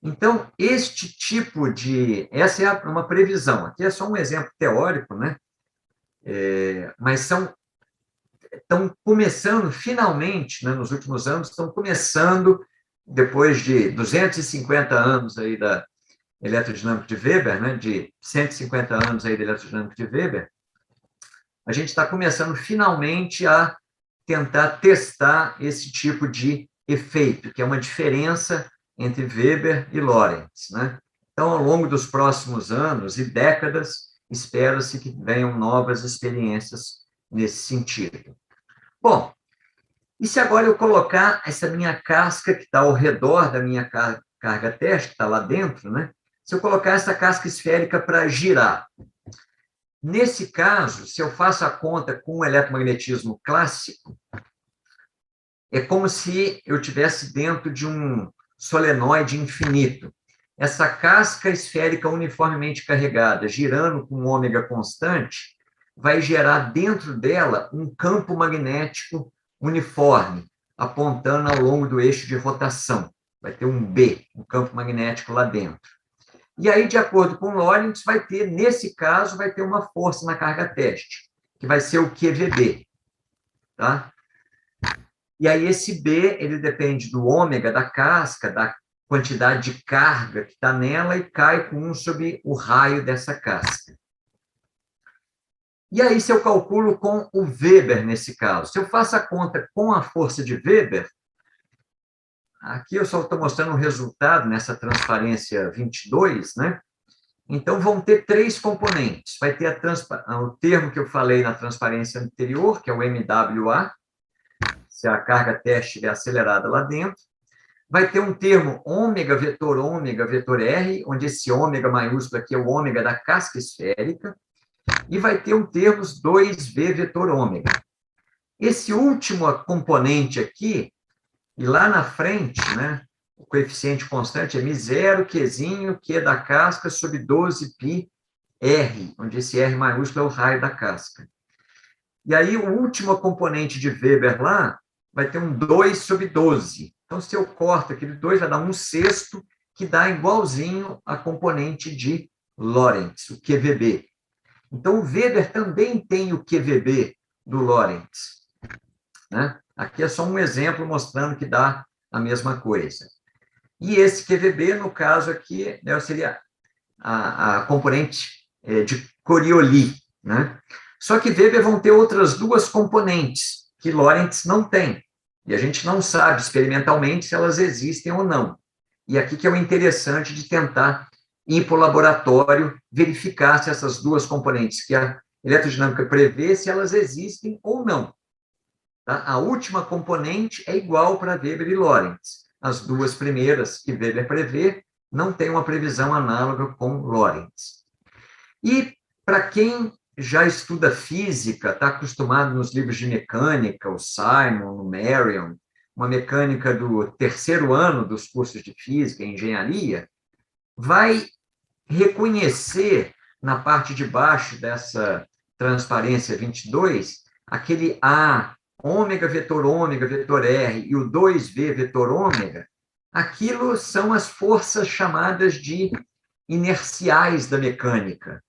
Então, este tipo de... Essa é uma previsão. Aqui é só um exemplo teórico, né? Mas estão começando, finalmente, né, nos últimos anos, estão começando, depois de 250 anos aí da eletrodinâmica de Weber, né, de 150 anos aí da eletrodinâmica de Weber, a gente está começando, finalmente, a tentar testar esse tipo de efeito, que é uma diferença entre Weber e Lorentz, né? Então, ao longo dos próximos anos e décadas, espera-se que venham novas experiências nesse sentido. Bom, e se agora eu colocar essa minha casca que está ao redor da minha carga teste, que está lá dentro, né? Se eu colocar essa casca esférica para girar, nesse caso, se eu faço a conta com o eletromagnetismo clássico, é como se eu estivesse dentro de um solenoide infinito. Essa casca esférica uniformemente carregada, girando com ômega constante, vai gerar dentro dela um campo magnético uniforme, apontando ao longo do eixo de rotação. Vai ter um B, um campo magnético lá dentro. E aí, de acordo com Lorentz, vai ter, nesse caso, vai ter uma força na carga teste, que vai ser o QVB. Tá? E aí, esse B, ele depende do ômega da casca, da quantidade de carga que está nela, e cai com 1 sobre o raio dessa casca. E aí, se eu calculo com o Weber, nesse caso, se eu faço a conta com a força de Weber, aqui eu só estou mostrando o resultado nessa transparência 22, né? Então, vão ter 3 componentes. Vai ter o termo que eu falei na transparência anterior, que é o MWA, se a carga teste estiver acelerada lá dentro. Vai ter um termo ômega, vetor R, onde esse ômega maiúsculo aqui é o ômega da casca esférica. E vai ter um termo 2V vetor ômega. Esse último componente aqui, e lá na frente, né, o coeficiente constante é μ0, Qzinho, Q da casca, sobre 12π R, onde esse R maiúsculo é o raio da casca. E aí, o último componente de Weber lá vai ter um 2 sobre 12. Então, se eu corto aquele 2, vai dar 1/6, que dá igualzinho a componente de Lorentz, o QVB. Então, o Weber também tem o QVB do Lorentz. Né? Aqui é só um exemplo mostrando que dá a mesma coisa. E esse QVB, no caso aqui, né, seria a componente de Coriolis. Né? Só que Weber vão ter outras 2 componentes que Lorentz não tem. E a gente não sabe experimentalmente se elas existem ou não. E aqui que é o interessante de tentar ir para o laboratório verificar se essas 2 componentes que a eletrodinâmica prevê, se elas existem ou não. Tá? A última componente é igual para Weber e Lorentz. As 2 primeiras que Weber prevê não tem uma previsão análoga com Lorentz. E para quem já estuda física, está acostumado nos livros de mecânica, o Simon, o Marion, uma mecânica do 3º ano dos cursos de física e engenharia, vai reconhecer na parte de baixo dessa transparência 22, aquele A, ômega, vetor R e o 2V vetor ômega, aquilo são as forças chamadas de inerciais da mecânica.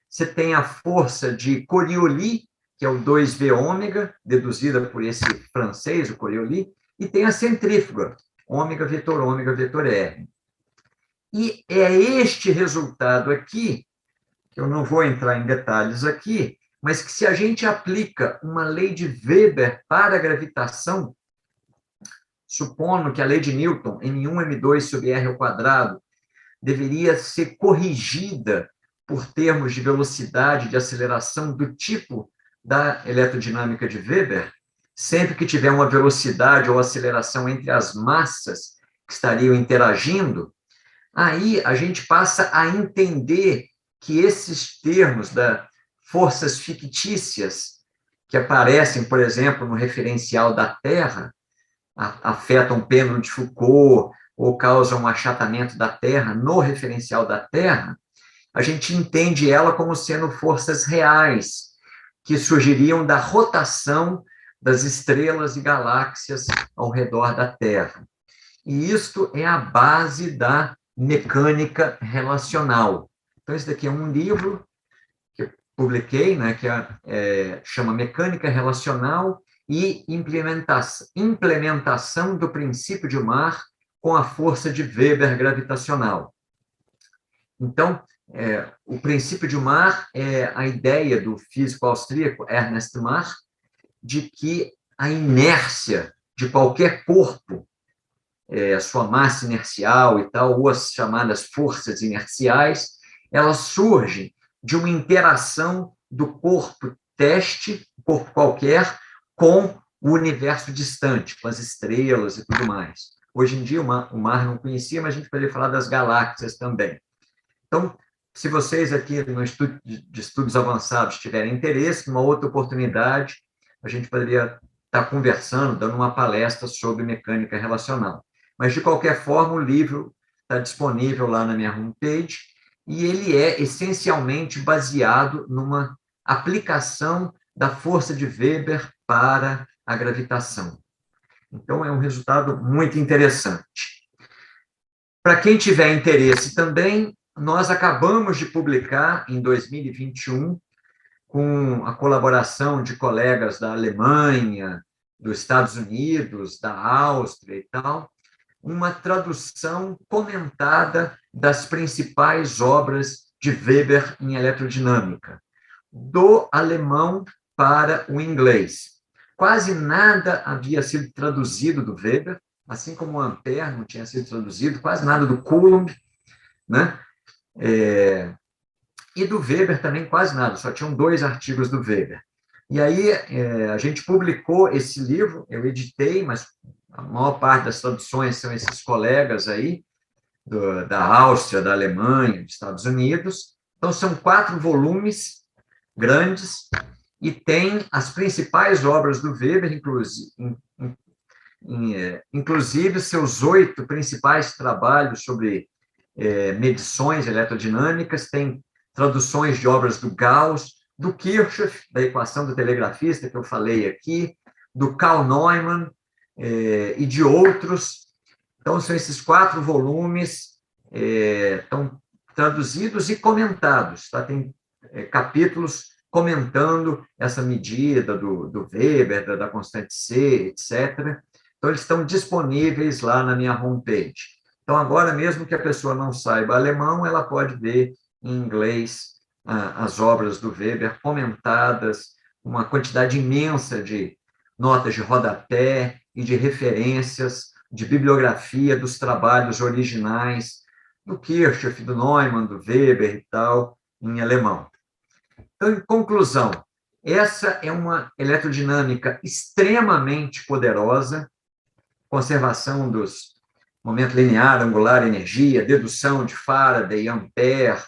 Você tem a força de Coriolis, que é o 2V ômega, deduzida por esse francês, o Coriolis, e tem a centrífuga, ômega, vetor R. E é este resultado aqui, que eu não vou entrar em detalhes aqui, mas que se a gente aplica uma lei de Weber para a gravitação, supondo que a lei de Newton, M1, M2 sobre R ao quadrado, deveria ser corrigida por termos de velocidade de aceleração do tipo da eletrodinâmica de Weber, sempre que tiver uma velocidade ou aceleração entre as massas que estariam interagindo, aí a gente passa a entender que esses termos das forças fictícias que aparecem, por exemplo, no referencial da Terra, afetam o pêndulo de Foucault ou causam um achatamento da Terra no referencial da Terra, a gente entende ela como sendo forças reais, que surgiriam da rotação das estrelas e galáxias ao redor da Terra. E isto é a base da mecânica relacional. Então, esse daqui é um livro que eu publiquei, né, que chama Mecânica Relacional e Implementação do Princípio de Mach com a Força de Weber Gravitacional. Então, o princípio de Mach é a ideia do físico austríaco Ernst Mach de que a inércia de qualquer corpo, sua massa inercial e tal, ou as chamadas forças inerciais, elas surgem de uma interação do corpo teste, corpo qualquer, com o universo distante, com as estrelas e tudo mais. Hoje em dia, o Mar não conhecia, mas a gente poderia falar das galáxias também. Então, se vocês aqui no estudo de estudos avançados tiverem interesse, numa outra oportunidade, a gente poderia estar conversando, dando uma palestra sobre mecânica relacional. Mas, de qualquer forma, o livro está disponível lá na minha homepage e ele é essencialmente baseado numa aplicação da força de Weber para a gravitação. Então, é um resultado muito interessante. Para quem tiver interesse também, nós acabamos de publicar, em 2021, com a colaboração de colegas da Alemanha, dos Estados Unidos, da Áustria e tal, uma tradução comentada das principais obras de Weber em eletrodinâmica, do alemão para o inglês. Quase nada havia sido traduzido do Weber, assim como o Ampère não tinha sido traduzido, quase nada do Coulomb, né? E do Weber também quase nada, só tinham 2 artigos do Weber. E aí a gente publicou esse livro, eu editei, mas a maior parte das traduções são esses colegas aí, da Áustria, da Alemanha, dos Estados Unidos. Então, são 4 volumes grandes e tem as principais obras do Weber, inclusive seus 8 principais trabalhos sobre medições eletrodinâmicas, tem traduções de obras do Gauss, do Kirchhoff, da equação do telegrafista, que eu falei aqui, do Karl Neumann e de outros. Então, são esses 4 volumes, estão traduzidos e comentados, tá? Tem capítulos comentando essa medida do Weber, da constante C, etc. Então, eles estão disponíveis lá na minha homepage. Então, agora, mesmo que a pessoa não saiba alemão, ela pode ver em inglês as obras do Weber comentadas, uma quantidade imensa de notas de rodapé e de referências, de bibliografia dos trabalhos originais do Kirchhoff, do Neumann, do Weber e tal, em alemão. Então, em conclusão, essa é uma eletrodinâmica extremamente poderosa, conservação dos momento linear, angular, energia, dedução de Faraday, Ampère,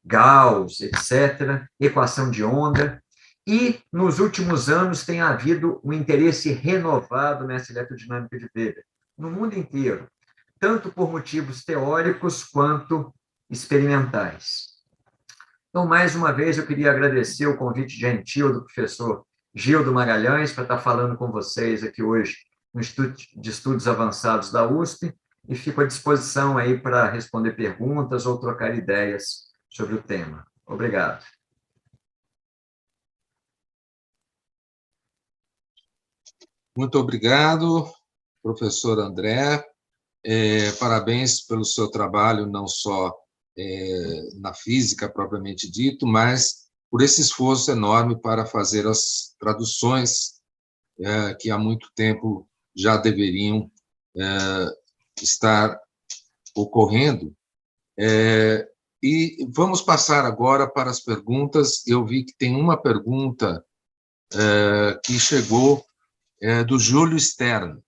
Gauss, etc., equação de onda, e, nos últimos anos, tem havido um interesse renovado nessa eletrodinâmica de Weber, no mundo inteiro, tanto por motivos teóricos quanto experimentais. Então, mais uma vez, eu queria agradecer o convite gentil do professor Gildo Magalhães para estar falando com vocês aqui hoje no Instituto de Estudos Avançados da USP, e fico à disposição aí para responder perguntas ou trocar ideias sobre o tema. Obrigado. Muito obrigado, professor André. Parabéns pelo seu trabalho, não só na física propriamente dito, mas por esse esforço enorme para fazer as traduções que há muito tempo já deveriam estar ocorrendo. E vamos passar agora para as perguntas. Eu vi que tem uma pergunta que chegou do Júlio Stern.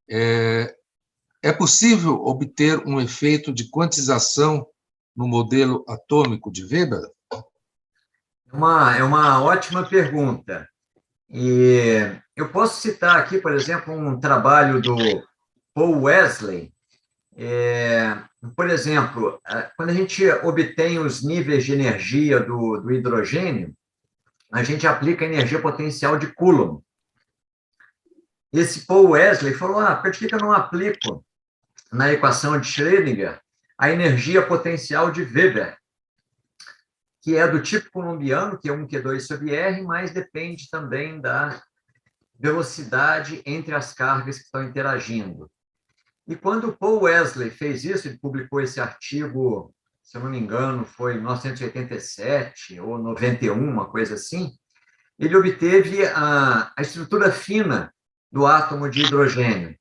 É possível obter um efeito de quantização no modelo atômico de Weber? É uma ótima pergunta. E eu posso citar aqui, por exemplo, um trabalho do Paul Wesley. Por exemplo, quando a gente obtém os níveis de energia do hidrogênio, a gente aplica a energia potencial de Coulomb. Esse Paul Wesley falou, por que eu não aplico na equação de Schrödinger a energia potencial de Weber, que é do tipo coulombiano, que é 1Q2 sobre R, mas depende também da velocidade entre as cargas que estão interagindo. E quando o Paul Wesley fez isso, ele publicou esse artigo, se eu não me engano, foi em 1987 ou 91, uma coisa assim, ele obteve a estrutura fina do átomo de hidrogênio.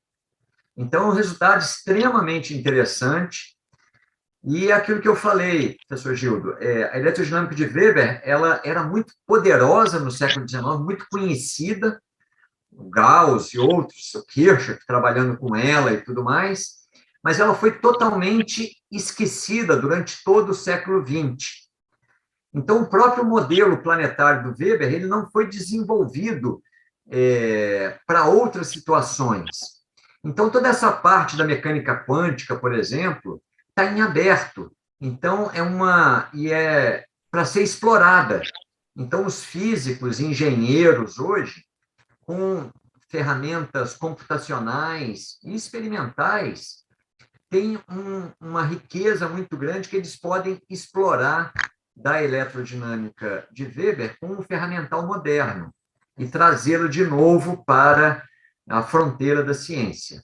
Então, é um resultado extremamente interessante. E aquilo que eu falei, professor Gildo, a eletrodinâmica de Weber, ela era muito poderosa no século XIX, muito conhecida, o Gauss e outros, o Kirchhoff trabalhando com ela e tudo mais, mas ela foi totalmente esquecida durante todo o século XX. Então, o próprio modelo planetário do Weber, ele não foi desenvolvido para outras situações. Então, toda essa parte da mecânica quântica, por exemplo, está em aberto. Então, é para ser explorada. Então, os físicos, engenheiros, hoje, com ferramentas computacionais e experimentais, têm uma riqueza muito grande que eles podem explorar da eletrodinâmica de Weber com um ferramental moderno e trazê-lo de novo para a fronteira da ciência.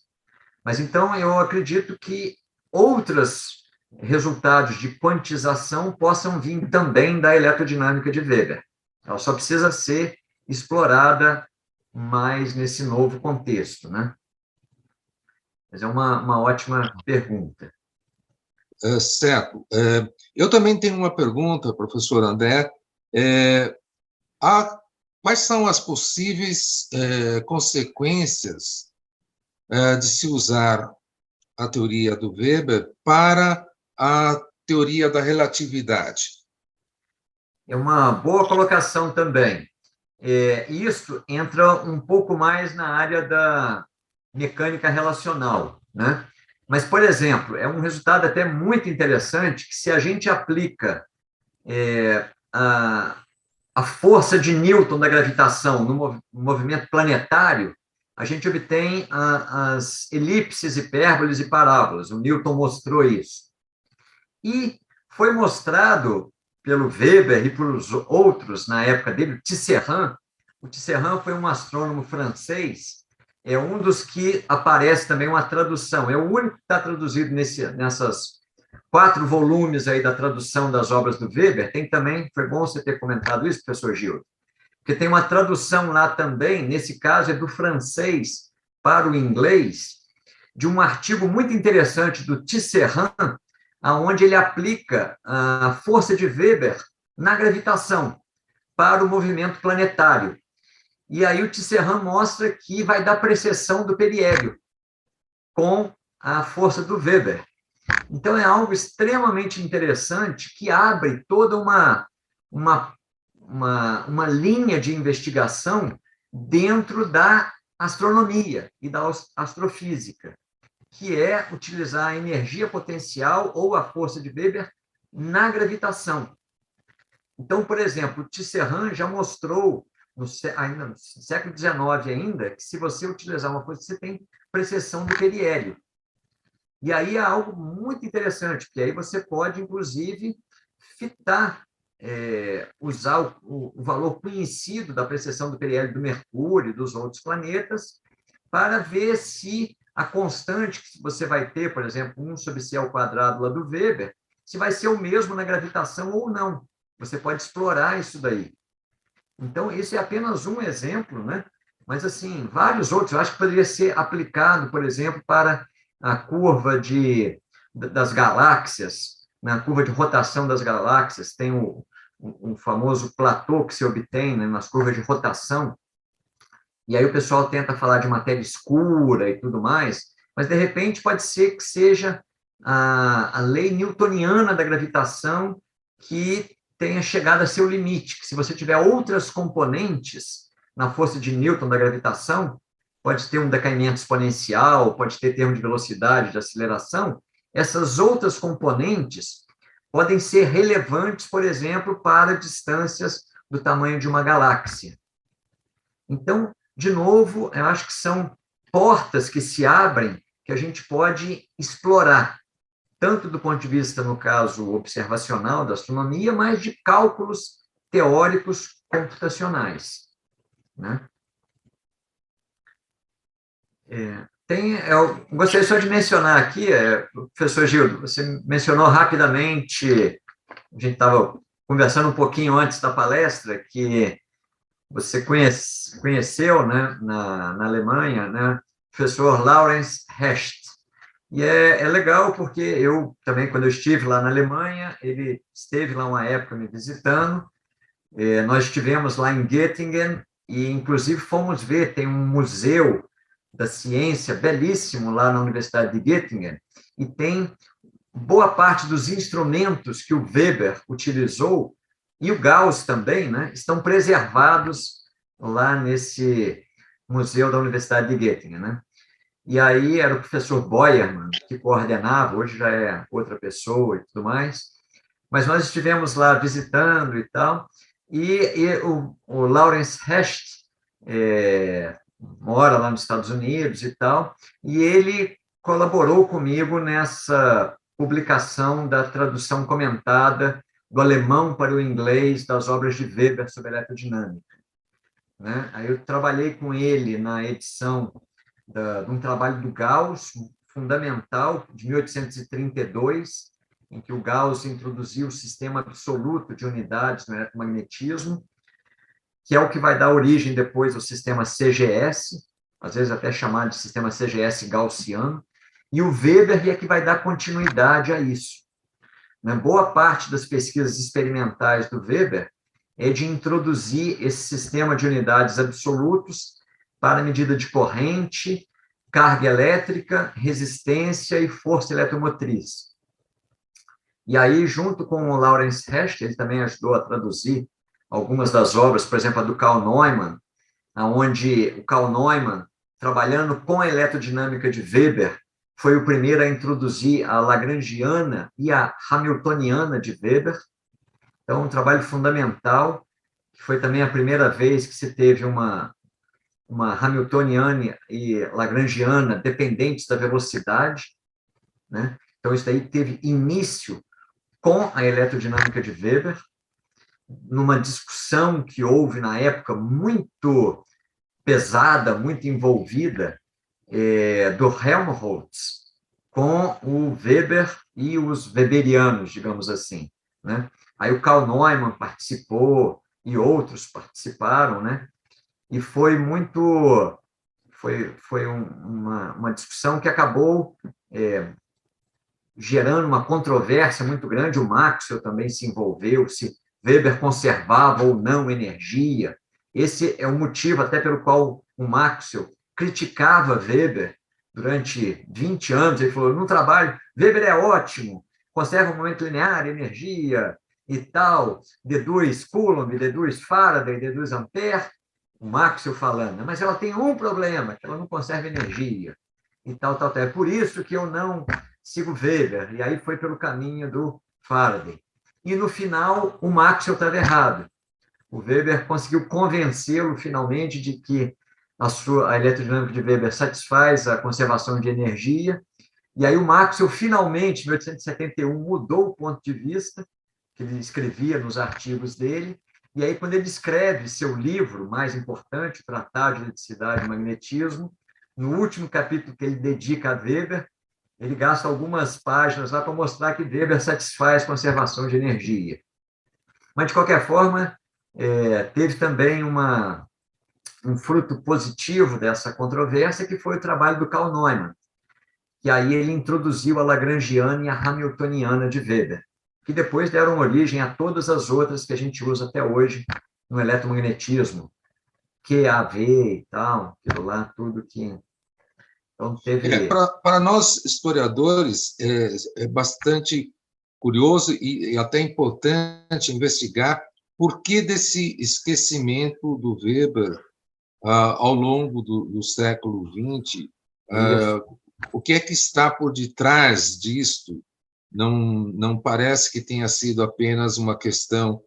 Mas, então, eu acredito que outros resultados de quantização possam vir também da eletrodinâmica de Weber. Ela só precisa ser explorada mais nesse novo contexto, né? Mas é uma ótima pergunta. Certo. Eu também tenho uma pergunta, professor André. Quais são as possíveis consequências de se usar a teoria do Weber para a teoria da relatividade? É uma boa colocação também. Isso entra um pouco mais na área da mecânica relacional, né? Mas, por exemplo, é um resultado até muito interessante que, se a gente aplica a força de Newton da gravitação no movimento planetário, a gente obtém as elipses, hipérboles e parábolas. O Newton mostrou isso. E foi mostrado pelo Weber e por outros na época dele, Tisserand. O Tisserand foi um astrônomo francês, é um dos que aparece também uma tradução, é o único que está traduzido nessas 4 volumes aí da tradução das obras do Weber. Tem também, foi bom você ter comentado isso, professor Gildo, porque tem uma tradução lá também, nesse caso é do francês para o inglês, de um artigo muito interessante do Tisserand, onde ele aplica a força de Weber na gravitação para o movimento planetário. E aí o Tisserand mostra que vai dar precessão do periélio com a força do Weber. Então, é algo extremamente interessante que abre toda uma linha de investigação dentro da astronomia e da astrofísica, que é utilizar a energia potencial ou a força de Weber na gravitação. Então, por exemplo, o Tisserand já mostrou, ainda no século XIX ainda, que se você utilizar uma força, você tem precessão do periélio. E aí é algo muito interessante, porque aí você pode, inclusive, fitar, usar o valor conhecido da precessão do periélio do Mercúrio, dos outros planetas, para ver se a constante que você vai ter, por exemplo, 1 sobre C ao quadrado lá do Weber, se vai ser o mesmo na gravitação ou não. você pode explorar isso daí. Então, esse é apenas um exemplo, né? Mas, assim, vários outros. Eu acho que poderia ser aplicado, por exemplo, para a curva das galáxias, na curva de rotação das galáxias, tem o famoso platô que se obtém, né, nas curvas de rotação, e aí o pessoal tenta falar de matéria escura e tudo mais, mas, de repente, pode ser que seja a lei newtoniana da gravitação que tenha chegado a seu limite, que se você tiver outras componentes na força de Newton da gravitação, pode ter um decaimento exponencial, pode ter termo de velocidade, de aceleração, essas outras componentes podem ser relevantes, por exemplo, para distâncias do tamanho de uma galáxia. Então, de novo, eu acho que são portas que se abrem que a gente pode explorar, tanto do ponto de vista, no caso, observacional da astronomia, mas de cálculos teóricos computacionais, né? Eu gostaria só de mencionar aqui, professor Gildo, você mencionou rapidamente, a gente estava conversando um pouquinho antes da palestra, que você conheceu, né, na Alemanha, né, o professor Lawrence Hecht. E é legal porque eu também, quando eu estive lá na Alemanha, ele esteve lá uma época me visitando, nós estivemos lá em Göttingen e, inclusive, fomos ver, tem um museu da ciência belíssimo lá na Universidade de Göttingen, e tem boa parte dos instrumentos que o Weber utilizou, e o Gauss também, né, estão preservados lá nesse museu da Universidade de Göttingen, né? E aí era o professor Boyerman que coordenava, hoje já é outra pessoa e tudo mais, mas nós estivemos lá visitando e tal, e o Lawrence Hecht mora lá nos Estados Unidos e tal, e ele colaborou comigo nessa publicação da tradução comentada do alemão para o inglês das obras de Weber sobre eletrodinâmica, né? Aí eu trabalhei com ele na edição de um trabalho do Gauss, fundamental, de 1832, em que o Gauss introduziu o sistema absoluto de unidades no eletromagnetismo, que é o que vai dar origem depois ao sistema CGS, às vezes até chamado de sistema CGS gaussiano, e o Weber é que vai dar continuidade a isso. Boa parte das pesquisas experimentais do Weber é de introduzir esse sistema de unidades absolutos para medida de corrente, carga elétrica, resistência e força eletromotriz. E aí, junto com o Lawrence Hecht, ele também ajudou a traduzir algumas das obras, por exemplo, a do Karl Neumann, onde o Karl Neumann, trabalhando com a eletrodinâmica de Weber, foi o primeiro a introduzir a lagrangiana e a hamiltoniana de Weber. Então, um trabalho fundamental, que foi também a primeira vez que se teve uma hamiltoniana e lagrangiana dependentes da velocidade, né? Então, isso daí teve início com a eletrodinâmica de Weber, numa discussão que houve na época muito pesada, muito envolvida, do Helmholtz com o Weber e os weberianos, digamos assim, né? Aí o Karl Neumann participou e outros participaram, né? E foi muito... Foi uma discussão que acabou gerando uma controvérsia muito grande. O Maxwell também se envolveu, se Weber conservava ou não energia. Esse é o motivo até pelo qual o Maxwell criticava Weber durante 20 anos. Ele falou, no trabalho, Weber é ótimo, conserva o momento linear, energia e tal, deduz Coulomb, deduz Faraday, deduz Ampère, o Maxwell falando, mas ela tem um problema, que ela não conserva energia, e tal. É por isso que eu não sigo Weber, e aí foi pelo caminho do Faraday. E, no final, o Maxwell estava errado. O Weber conseguiu convencê-lo, finalmente, de que a eletrodinâmica de Weber satisfaz a conservação de energia, e aí o Maxwell, finalmente, em 1871, mudou o ponto de vista que ele escrevia nos artigos dele, e aí, quando ele escreve seu livro mais importante, o Tratado de Eletricidade e Magnetismo, no último capítulo que ele dedica a Weber, ele gasta algumas páginas lá para mostrar que Weber satisfaz conservação de energia. Mas, de qualquer forma, teve também um fruto positivo dessa controvérsia, que foi o trabalho do Karl Neumann, que aí ele introduziu a lagrangiana e a hamiltoniana de Weber, que depois deram origem a todas as outras que a gente usa até hoje no eletromagnetismo, QAV e tal, aquilo lá, tudo que... Então, teve... Para nós, historiadores, é bastante curioso e até importante investigar por que desse esquecimento do Weber ao longo do século XX. O que é que está por detrás disto? Não parece que tenha sido apenas uma questão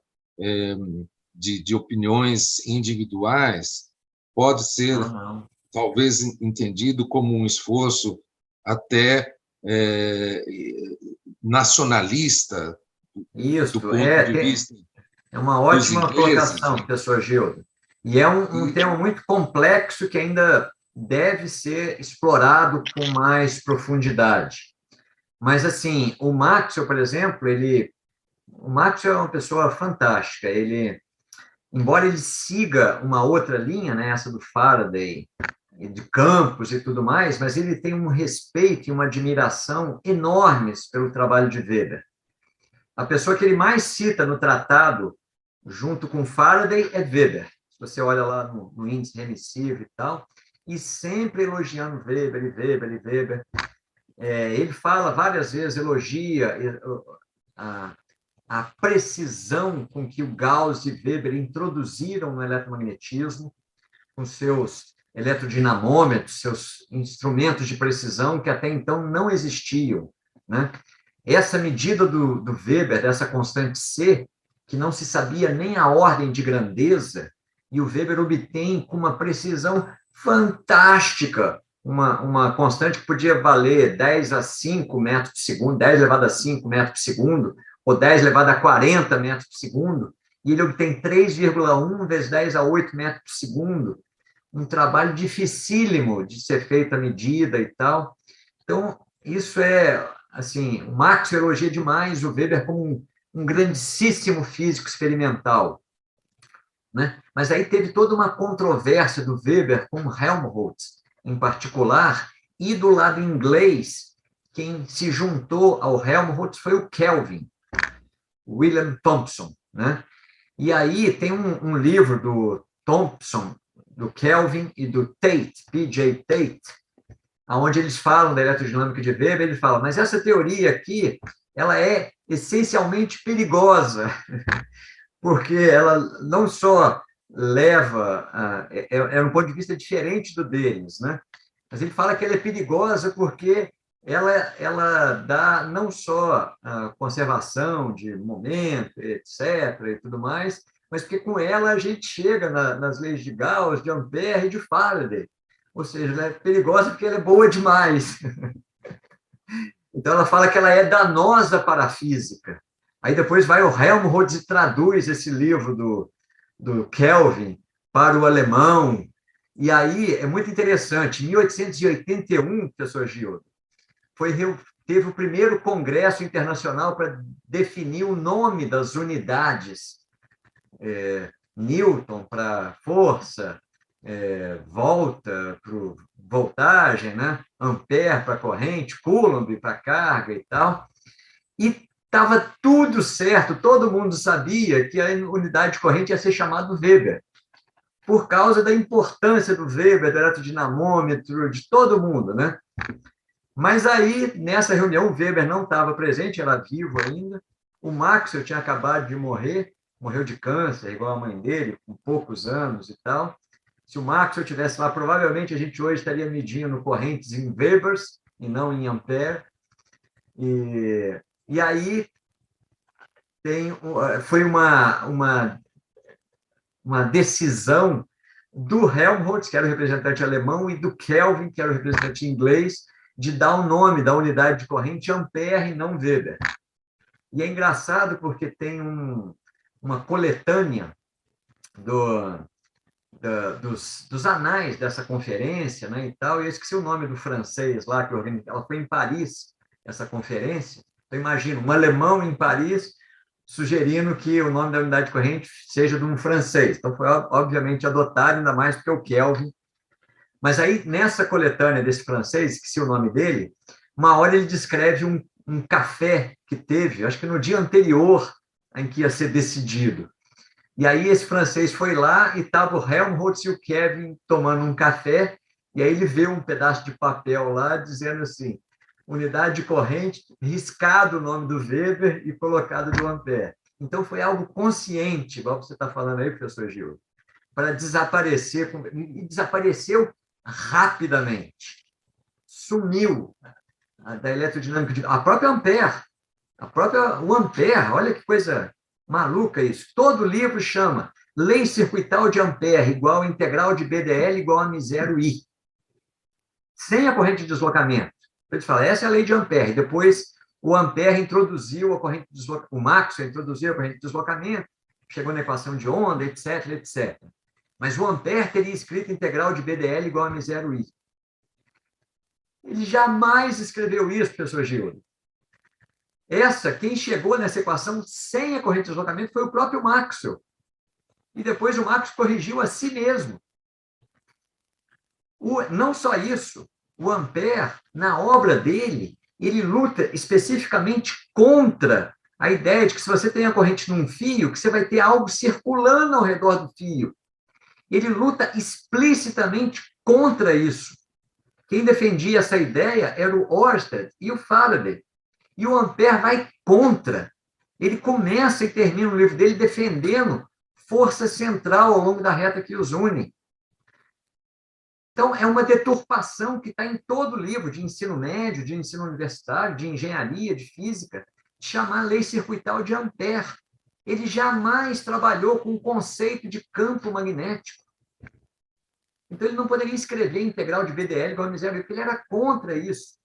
de opiniões individuais, pode ser, talvez, entendido como um esforço até nacionalista, do ponto de vista é uma dos ótima ingleses. colocação, professor Gildo. E é um tema muito complexo que ainda deve ser explorado com mais profundidade. Mas, assim, o Maxwell, por exemplo, o Maxwell é uma pessoa fantástica. Embora ele siga uma outra linha, né, essa do Faraday, de campos e tudo mais, mas ele tem um respeito e uma admiração enormes pelo trabalho de Weber. A pessoa que ele mais cita no tratado, junto com Faraday, é Weber. Se você olha lá no índice remissivo e tal, e sempre elogiando Weber, e Weber, e Weber. Ele fala várias vezes, elogia a precisão com que o Gauss e Weber introduziram no eletromagnetismo, com seus eletrodinamômetros, seus instrumentos de precisão que até então não existiam, né? Essa medida do Weber, dessa constante C, que não se sabia nem a ordem de grandeza, e o Weber obtém com uma precisão fantástica uma constante que podia valer 10 a 5 metros por segundo, 10 elevado a 5 metros por segundo, ou 10 elevado a 40 metros por segundo, e ele obtém 3,1 vezes 10 a 8 metros por segundo, um trabalho dificílimo de ser feita a medida e tal. Então, isso assim, o Marx elogia demais o Weber como um grandíssimo físico experimental, né? Mas aí teve toda uma controvérsia do Weber com Helmholtz, em particular, e do lado inglês, quem se juntou ao Helmholtz foi o Kelvin, William Thomson, né? E aí tem um livro do Thomson, do Kelvin e do Tate, P.J. Tate, onde eles falam da eletrodinâmica de Weber, ele fala, mas essa teoria aqui, ela é essencialmente perigosa, porque ela não só leva, um ponto de vista diferente do deles, né? Mas ele fala que ela é perigosa porque ela dá não só a conservação de momento, etc., e tudo mais, mas porque com ela a gente chega nas leis de Gauss, de Ampère e de Faraday. Ou seja, ela é perigosa porque ela é boa demais. Então, ela fala que ela é danosa para a física. Aí depois vai o Helmholtz e traduz esse livro do Kelvin para o alemão. E aí é muito interessante. Em 1881, professor Gildo, teve o primeiro congresso internacional para definir o nome das unidades. Newton para força, volta para voltagem, né? Ampere para corrente, Coulomb para carga e tal. E estava tudo certo, todo mundo sabia que a unidade de corrente ia ser chamada Weber, por causa da importância do Weber, do eletrodinamômetro, de todo mundo, né? Mas aí, nessa reunião, o Weber não estava presente, era vivo ainda, o Maxwell tinha acabado de morrer, morreu de câncer, igual a mãe dele, com poucos anos e tal. Se o Maxwell estivesse lá, provavelmente a gente hoje estaria medindo correntes em Webers e não em Ampere. E aí foi uma decisão do Helmholtz, que era o representante alemão, e do Kelvin, que era o representante inglês, de dar o nome da unidade de corrente Ampere e não Weber. E é engraçado porque tem uma coletânea dos anais dessa conferência, né, e tal, e eu esqueci o nome do francês lá que organizou, ela foi em Paris, essa conferência. Então, imagina, um alemão em Paris sugerindo que o nome da unidade de corrente seja de um francês. Então, foi obviamente adotado, ainda mais porque o Kelvin. Mas aí, nessa coletânea desse francês, esqueci o nome dele, uma hora ele descreve um café que teve, acho que no dia anterior em que ia ser decidido. E aí esse francês foi lá e estava o Helmholtz e o Kelvin tomando um café, e aí ele vê um pedaço de papel lá dizendo assim, unidade de corrente, riscado o nome do Weber e colocado do Ampère. Então, foi algo consciente, igual você está falando aí, professor Gil, para desaparecer, e desapareceu rapidamente. Sumiu da eletrodinâmica. A própria Ampère, o Ampère, olha que coisa maluca isso. Todo livro chama Lei Circuital de Ampère igual a integral de BDL igual a μ0I. Sem a corrente de deslocamento. Ele fala, essa é a lei de Ampère. Depois, o Ampère introduziu a corrente de deslocamento, o Maxwell introduziu a corrente de deslocamento, chegou na equação de onda, etc, etc. Mas o Ampère teria escrito integral de BDL igual a μ0I. Ele jamais escreveu isso, professor Gildo. Quem chegou nessa equação sem a corrente de deslocamento foi o próprio Maxwell. E depois o Maxwell corrigiu a si mesmo. Não só isso, o Ampère, na obra dele, ele luta especificamente contra a ideia de que se você tem a corrente num fio, que você vai ter algo circulando ao redor do fio. Ele luta explicitamente contra isso. Quem defendia essa ideia era o Ørsted e o Faraday. E o Ampère vai contra. Ele começa e termina o livro dele defendendo força central ao longo da reta que os une. Então, é uma deturpação que está em todo livro de ensino médio, de ensino universitário, de engenharia, de física, de chamar a lei circuital de Ampère. Ele jamais trabalhou com o conceito de campo magnético. Então, ele não poderia escrever integral de BDL igual a μ0, porque ele era contra isso.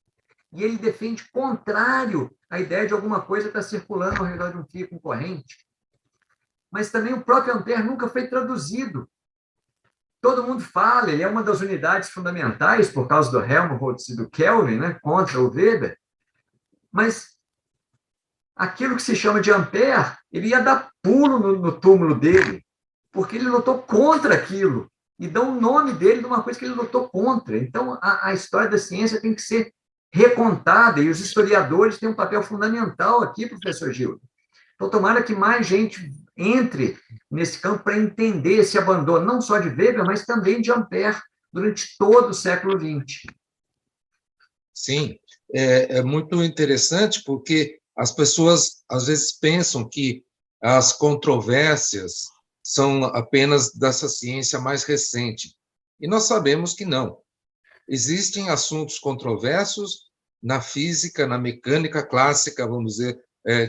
E ele defende contrário à ideia de alguma coisa estar circulando ao redor de um fio com corrente. Mas também o próprio Ampère nunca foi traduzido. Todo mundo fala, ele é uma das unidades fundamentais por causa do Helmholtz e do Kelvin, né, contra o Weber, mas aquilo que se chama de Ampère, ele ia dar pulo no túmulo dele, porque ele lutou contra aquilo, e dá o nome dele de uma coisa que ele lutou contra. Então, a história da ciência tem que ser recontada, e os historiadores têm um papel fundamental aqui, professor Gildo. Então, tomara que mais gente entre nesse campo para entender esse abandono, não só de Weber, mas também de Ampère, durante todo o século XX. Sim, é muito interessante, porque as pessoas, às vezes, pensam que as controvérsias são apenas dessa ciência mais recente. E nós sabemos que não. Existem assuntos controversos na física, na mecânica clássica, vamos dizer,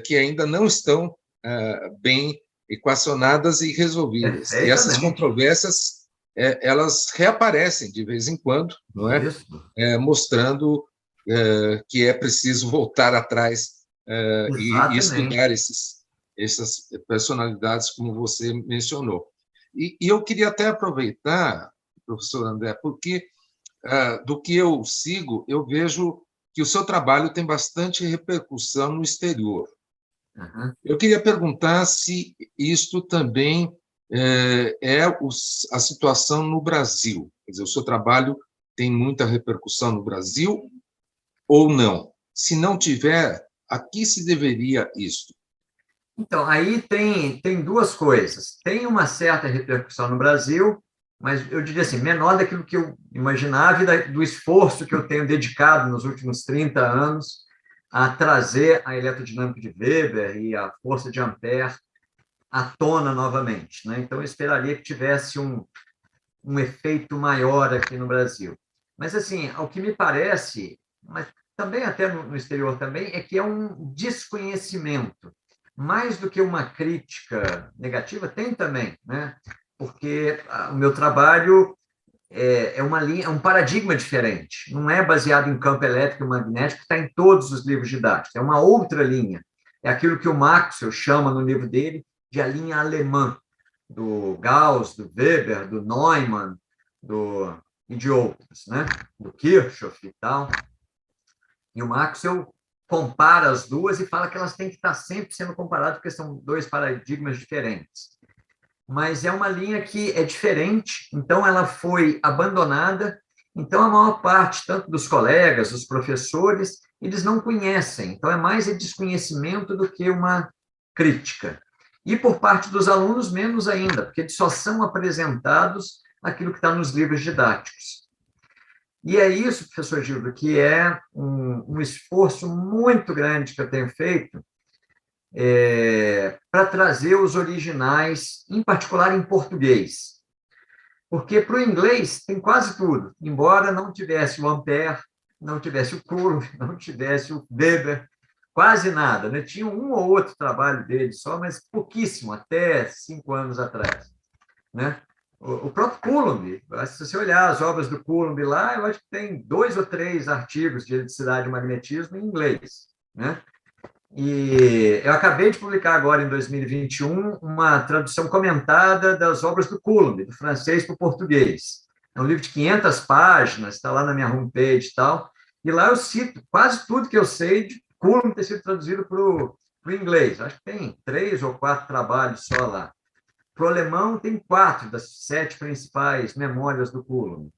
que ainda não estão bem equacionadas e resolvidas. E essas controvérsias, elas reaparecem de vez em quando, não é? Mostrando que é preciso voltar atrás e estudar essas personalidades, como você mencionou. E eu queria até aproveitar, professor André, porque do que eu sigo, eu vejo que o seu trabalho tem bastante repercussão no exterior. Uhum. Eu queria perguntar se isto também é a situação no Brasil. Quer dizer, o seu trabalho tem muita repercussão no Brasil ou não? Se não tiver, a que se deveria isto? Então, aí tem duas coisas. Tem uma certa repercussão no Brasil, mas eu diria assim, menor daquilo que eu imaginava e do esforço que eu tenho dedicado nos últimos 30 anos a trazer a eletrodinâmica de Weber e a força de Ampère à tona novamente, né? Então, eu esperaria que tivesse um efeito maior aqui no Brasil. Mas, assim, ao que me parece, mas também até no exterior também, é que é um desconhecimento. Mais do que uma crítica negativa, tem também, né? Porque o meu trabalho é uma linha, é um paradigma diferente. Não é baseado em campo elétrico e magnético, que está em todos os livros didáticos. É uma outra linha. É aquilo que o Maxwell chama no livro dele de a linha alemã, do Gauss, do Weber, do Neumann, e de outros, né? Do Kirchhoff e tal. E o Maxwell compara as duas e fala que elas têm que estar sempre sendo comparadas, porque são dois paradigmas diferentes. Mas é uma linha que é diferente, então ela foi abandonada, então a maior parte, tanto dos colegas, dos professores, eles não conhecem, então é mais desconhecimento do que uma crítica. E por parte dos alunos, menos ainda, porque eles só são apresentados aquilo que está nos livros didáticos. E é isso, professor Gildo, que é um esforço muito grande que eu tenho feito para trazer os originais, em particular em português. Porque para o inglês tem quase tudo, embora não tivesse o Ampère, não tivesse o Coulomb, não tivesse o Weber, quase nada, né? Tinha um ou outro trabalho dele só, mas pouquíssimo, até 5 anos atrás, né? O próprio Coulomb, se você olhar as obras do Coulomb lá, eu acho que tem 2 ou 3 artigos de eletricidade e magnetismo em inglês, né? E eu acabei de publicar agora, em 2021, uma tradução comentada das obras do Coulomb, do francês para o português. É um livro de 500 páginas, está lá na minha homepage e tal, e lá eu cito quase tudo que eu sei de Coulomb ter sido traduzido para o inglês. Acho que tem 3 ou 4 trabalhos só lá. Para o alemão, tem 4 das 7 principais memórias do Coulomb.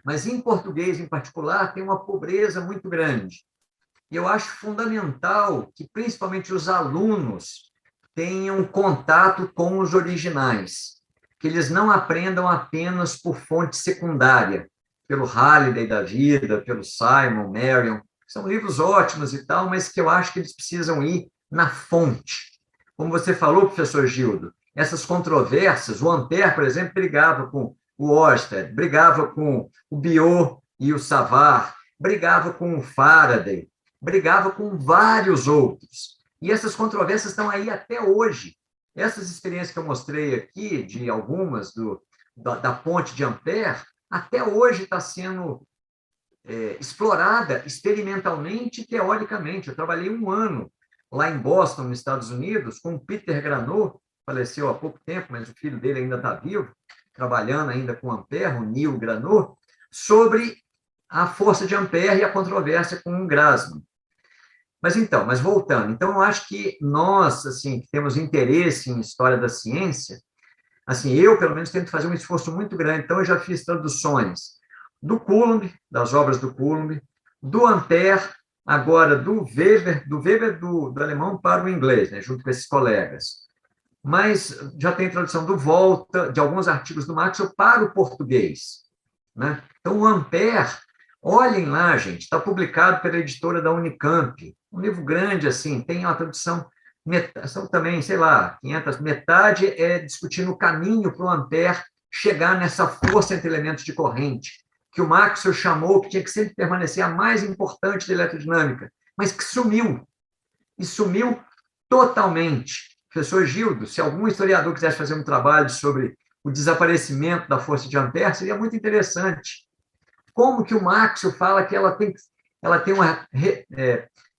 Mas, em português, em particular, tem uma pobreza muito grande. E eu acho fundamental que, principalmente, os alunos tenham contato com os originais, que eles não aprendam apenas por fonte secundária, pelo Halliday da vida, pelo Simon, Marion, que são livros ótimos e tal, mas que eu acho que eles precisam ir na fonte. Como você falou, professor Gildo, essas controvérsias, o Ampère, por exemplo, brigava com o Ørsted, brigava com o Biot e o Savart, brigava com o Faraday, brigava com vários outros. E essas controvérsias estão aí até hoje. Essas experiências que eu mostrei aqui, de algumas da ponte de Ampère, até hoje está sendo explorada experimentalmente e teoricamente. Eu trabalhei 1 ano lá em Boston, nos Estados Unidos, com o Peter Granot, faleceu há pouco tempo, mas o filho dele ainda está vivo, trabalhando ainda com Ampère, o Neil Granot, sobre a força de Ampère e a controvérsia com o Grassmann. Mas voltando, então eu acho que nós, assim, que temos interesse em história da ciência, assim, eu, pelo menos, tento fazer um esforço muito grande, então eu já fiz traduções do Coulomb, das obras do Coulomb, do Ampère, agora do Weber do alemão para o inglês, né, junto com esses colegas. Mas já tem tradução do Volta, de alguns artigos do Maxwell para o português, né? Então, o Ampère, olhem lá, gente, está publicado pela editora da Unicamp, um livro grande, assim, tem uma tradução, são também, sei lá, 500, metade é discutindo o caminho para o Ampère chegar nessa força entre elementos de corrente, que o Maxwell chamou, que tinha que sempre permanecer a mais importante da eletrodinâmica, mas que sumiu, e sumiu totalmente. Professor Gildo, se algum historiador quisesse fazer um trabalho sobre o desaparecimento da força de Ampère, seria muito interessante. Como que o Maxwell fala que ela tem uma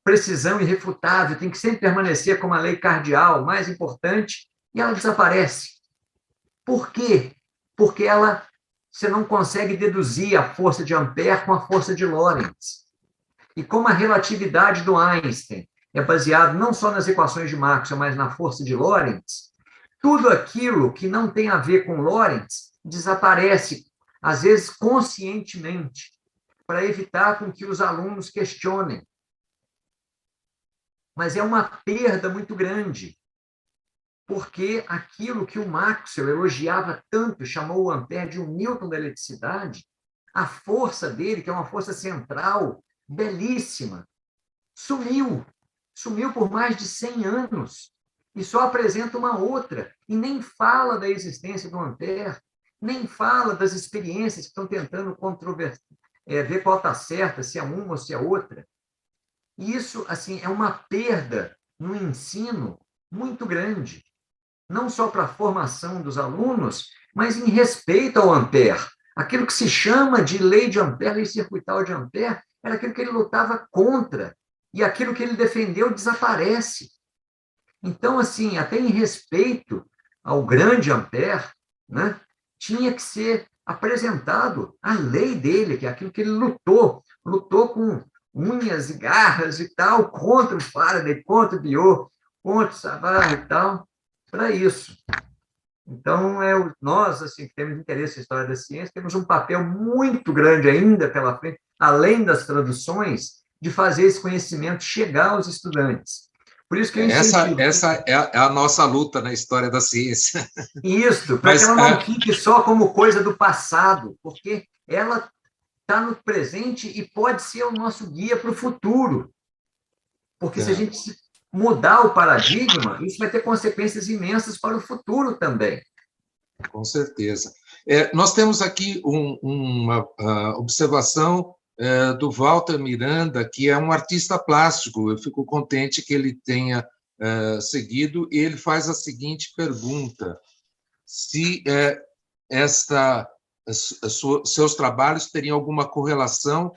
precisão irrefutável, tem que sempre permanecer como a lei cardial, mais importante, e ela desaparece. Por quê? Porque você não consegue deduzir a força de Ampère com a força de Lorentz. E como a relatividade do Einstein é baseado não só nas equações de Maxwell, mas na força de Lorentz, tudo aquilo que não tem a ver com Lorentz desaparece, às vezes conscientemente, para evitar com que os alunos questionem. Mas é uma perda muito grande, porque aquilo que o Maxwell elogiava tanto, chamou o Ampère de um Newton da eletricidade, a força dele, que é uma força central, belíssima, sumiu por mais de 100 anos, e só apresenta uma outra, e nem fala da existência do Ampère, nem fala das experiências que estão tentando ver qual está certa, se é uma ou se é outra. E isso, assim, é uma perda no ensino muito grande, não só para a formação dos alunos, mas em respeito ao Ampère. Aquilo que se chama de lei de Ampère, lei circuital de Ampère, era aquilo que ele lutava contra, e aquilo que ele defendeu desaparece. Então, assim, até em respeito ao grande Ampère, né, tinha que ser apresentado a lei dele, que é aquilo que ele lutou com unhas e garras e tal, contra o Faraday, contra o Biot, contra o Savart e tal, para isso. Então, nós, assim, que temos interesse em história da ciência, temos um papel muito grande ainda pela frente, além das traduções, de fazer esse conhecimento chegar aos estudantes. Por isso que eu incentivo. Essa é a nossa luta na história da ciência. Isso, para que ela não fique só como coisa do passado, porque ela está no presente e pode ser o nosso guia para o futuro. Porque se a gente mudar o paradigma, isso vai ter consequências imensas para o futuro também. Com certeza. Nós temos aqui uma observação do Walter Miranda, que é um artista plástico. Eu fico contente que ele tenha seguido, e ele faz a seguinte pergunta: se seus trabalhos teriam alguma correlação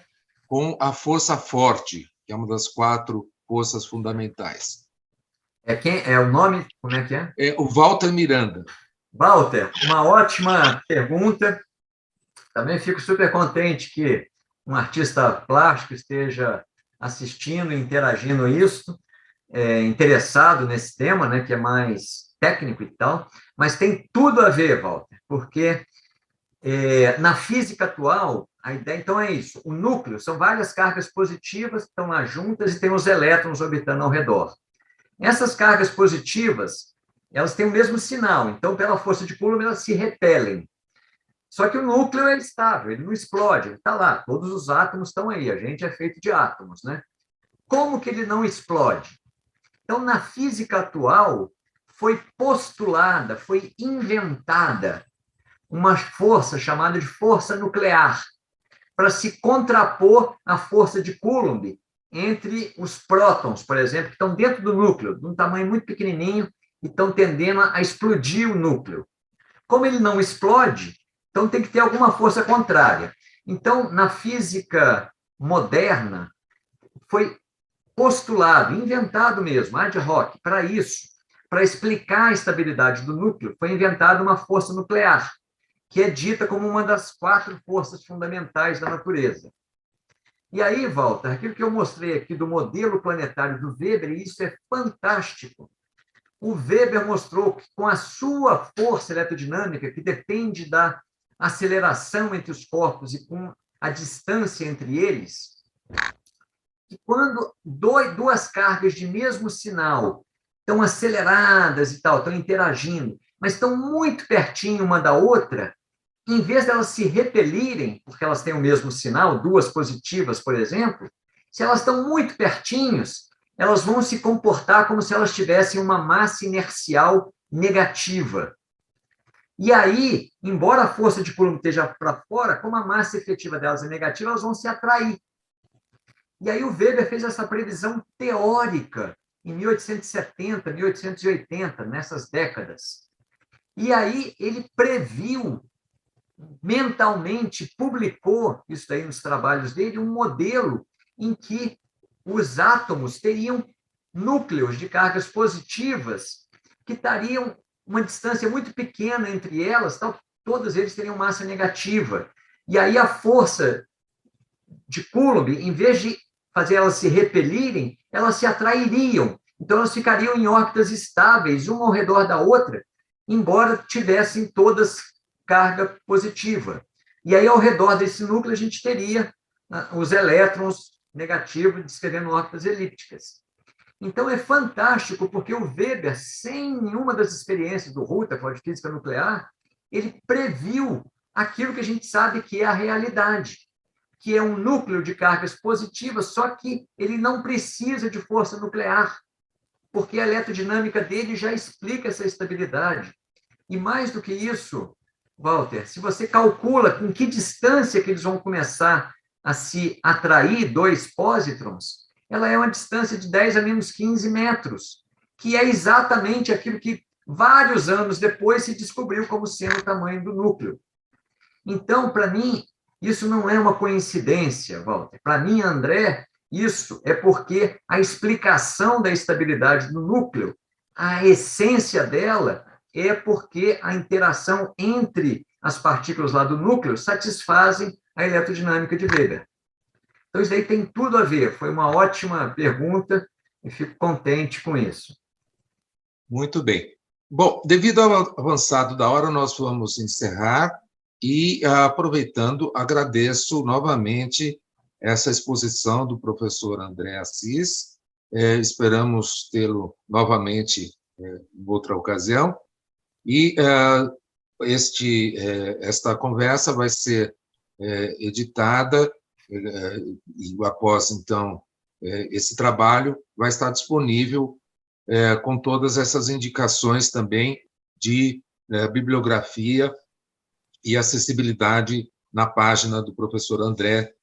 com a força forte, que é uma das 4 forças fundamentais. É o nome? Como é que é? É o Walter Miranda. Walter, uma ótima pergunta. Também fico super contente que um artista plástico esteja assistindo e interagindo isso, interessado nesse tema, né, que é mais técnico e tal, mas tem tudo a ver, Walter, porque na física atual, a ideia, então, é isso. O núcleo são várias cargas positivas que estão lá juntas e tem os elétrons orbitando ao redor. Essas cargas positivas, elas têm o mesmo sinal, então, pela força de Coulomb, elas se repelem. Só que o núcleo é estável, ele não explode, ele está lá, todos os átomos estão aí, a gente é feito de átomos, né? Como que ele não explode? Então, na física atual, foi postulada, foi inventada uma força chamada de força nuclear, para se contrapor à força de Coulomb entre os prótons, por exemplo, que estão dentro do núcleo, de um tamanho muito pequenininho, e estão tendendo a explodir o núcleo. Como ele não explode, então tem que ter alguma força contrária. Então, na física moderna, foi postulado, inventado mesmo, ad hoc, para isso, para explicar a estabilidade do núcleo, foi inventada uma força nuclear, que é dita como uma das 4 forças fundamentais da natureza. E aí, Walter, aquilo que eu mostrei aqui do modelo planetário do Weber, isso é fantástico. O Weber mostrou que, com a sua força eletrodinâmica, que depende da aceleração entre os corpos e com a distância entre eles, que quando 2 cargas de mesmo sinal estão aceleradas e tal, estão interagindo, mas estão muito pertinho uma da outra, em vez de elas se repelirem, porque elas têm o mesmo sinal, 2 positivas, por exemplo, se elas estão muito pertinhos, elas vão se comportar como se elas tivessem uma massa inercial negativa. E aí, embora a força de Coulomb esteja para fora, como a massa efetiva delas é negativa, elas vão se atrair. E aí o Weber fez essa previsão teórica em 1870, 1880, nessas décadas. E aí ele previu mentalmente, publicou isso daí nos trabalhos dele, um modelo em que os átomos teriam núcleos de cargas positivas que estariam uma distância muito pequena entre elas, tal, todos eles teriam massa negativa. E aí a força de Coulomb, em vez de fazer elas se repelirem, elas se atrairiam. Então, elas ficariam em órbitas estáveis, uma ao redor da outra, embora tivessem todas carga positiva. E aí, ao redor desse núcleo, a gente teria os elétrons negativos descrevendo órbitas elípticas. Então, é fantástico, porque o Weber, sem nenhuma das experiências do Rutherford de física nuclear, ele previu aquilo que a gente sabe que é a realidade, que é um núcleo de cargas positivas, só que ele não precisa de força nuclear, porque a eletrodinâmica dele já explica essa estabilidade. E mais do que isso, Walter, se você calcula com que distância que eles vão começar a se atrair 2 pósitrons, ela é uma distância de 10 a menos 15 metros, que é exatamente aquilo que vários anos depois se descobriu como sendo o tamanho do núcleo. Então, para mim, isso não é uma coincidência, Walter. Para mim, André, isso é porque a explicação da estabilidade do núcleo, a essência dela, é porque a interação entre as partículas lá do núcleo satisfazem a eletrodinâmica de Weber. Então, isso daí tem tudo a ver. Foi uma ótima pergunta e fico contente com isso. Muito bem. Bom, devido ao avançado da hora, nós vamos encerrar e, aproveitando, agradeço novamente essa exposição do professor André Assis. Esperamos tê-lo novamente em outra ocasião. E esta conversa vai ser editada e, após, então, esse trabalho, vai estar disponível com todas essas indicações também de bibliografia e acessibilidade na página do professor André,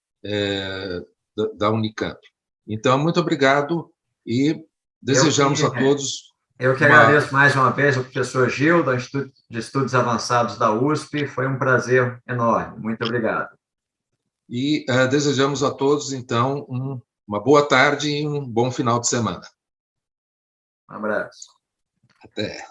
da Unicamp. Então, muito obrigado e desejamos a todos... Eu que agradeço mais uma vez ao professor Gil, do Instituto de Estudos Avançados da USP. Foi um prazer enorme. Muito obrigado. E desejamos a todos, então, uma boa tarde e um bom final de semana. Um abraço. Até.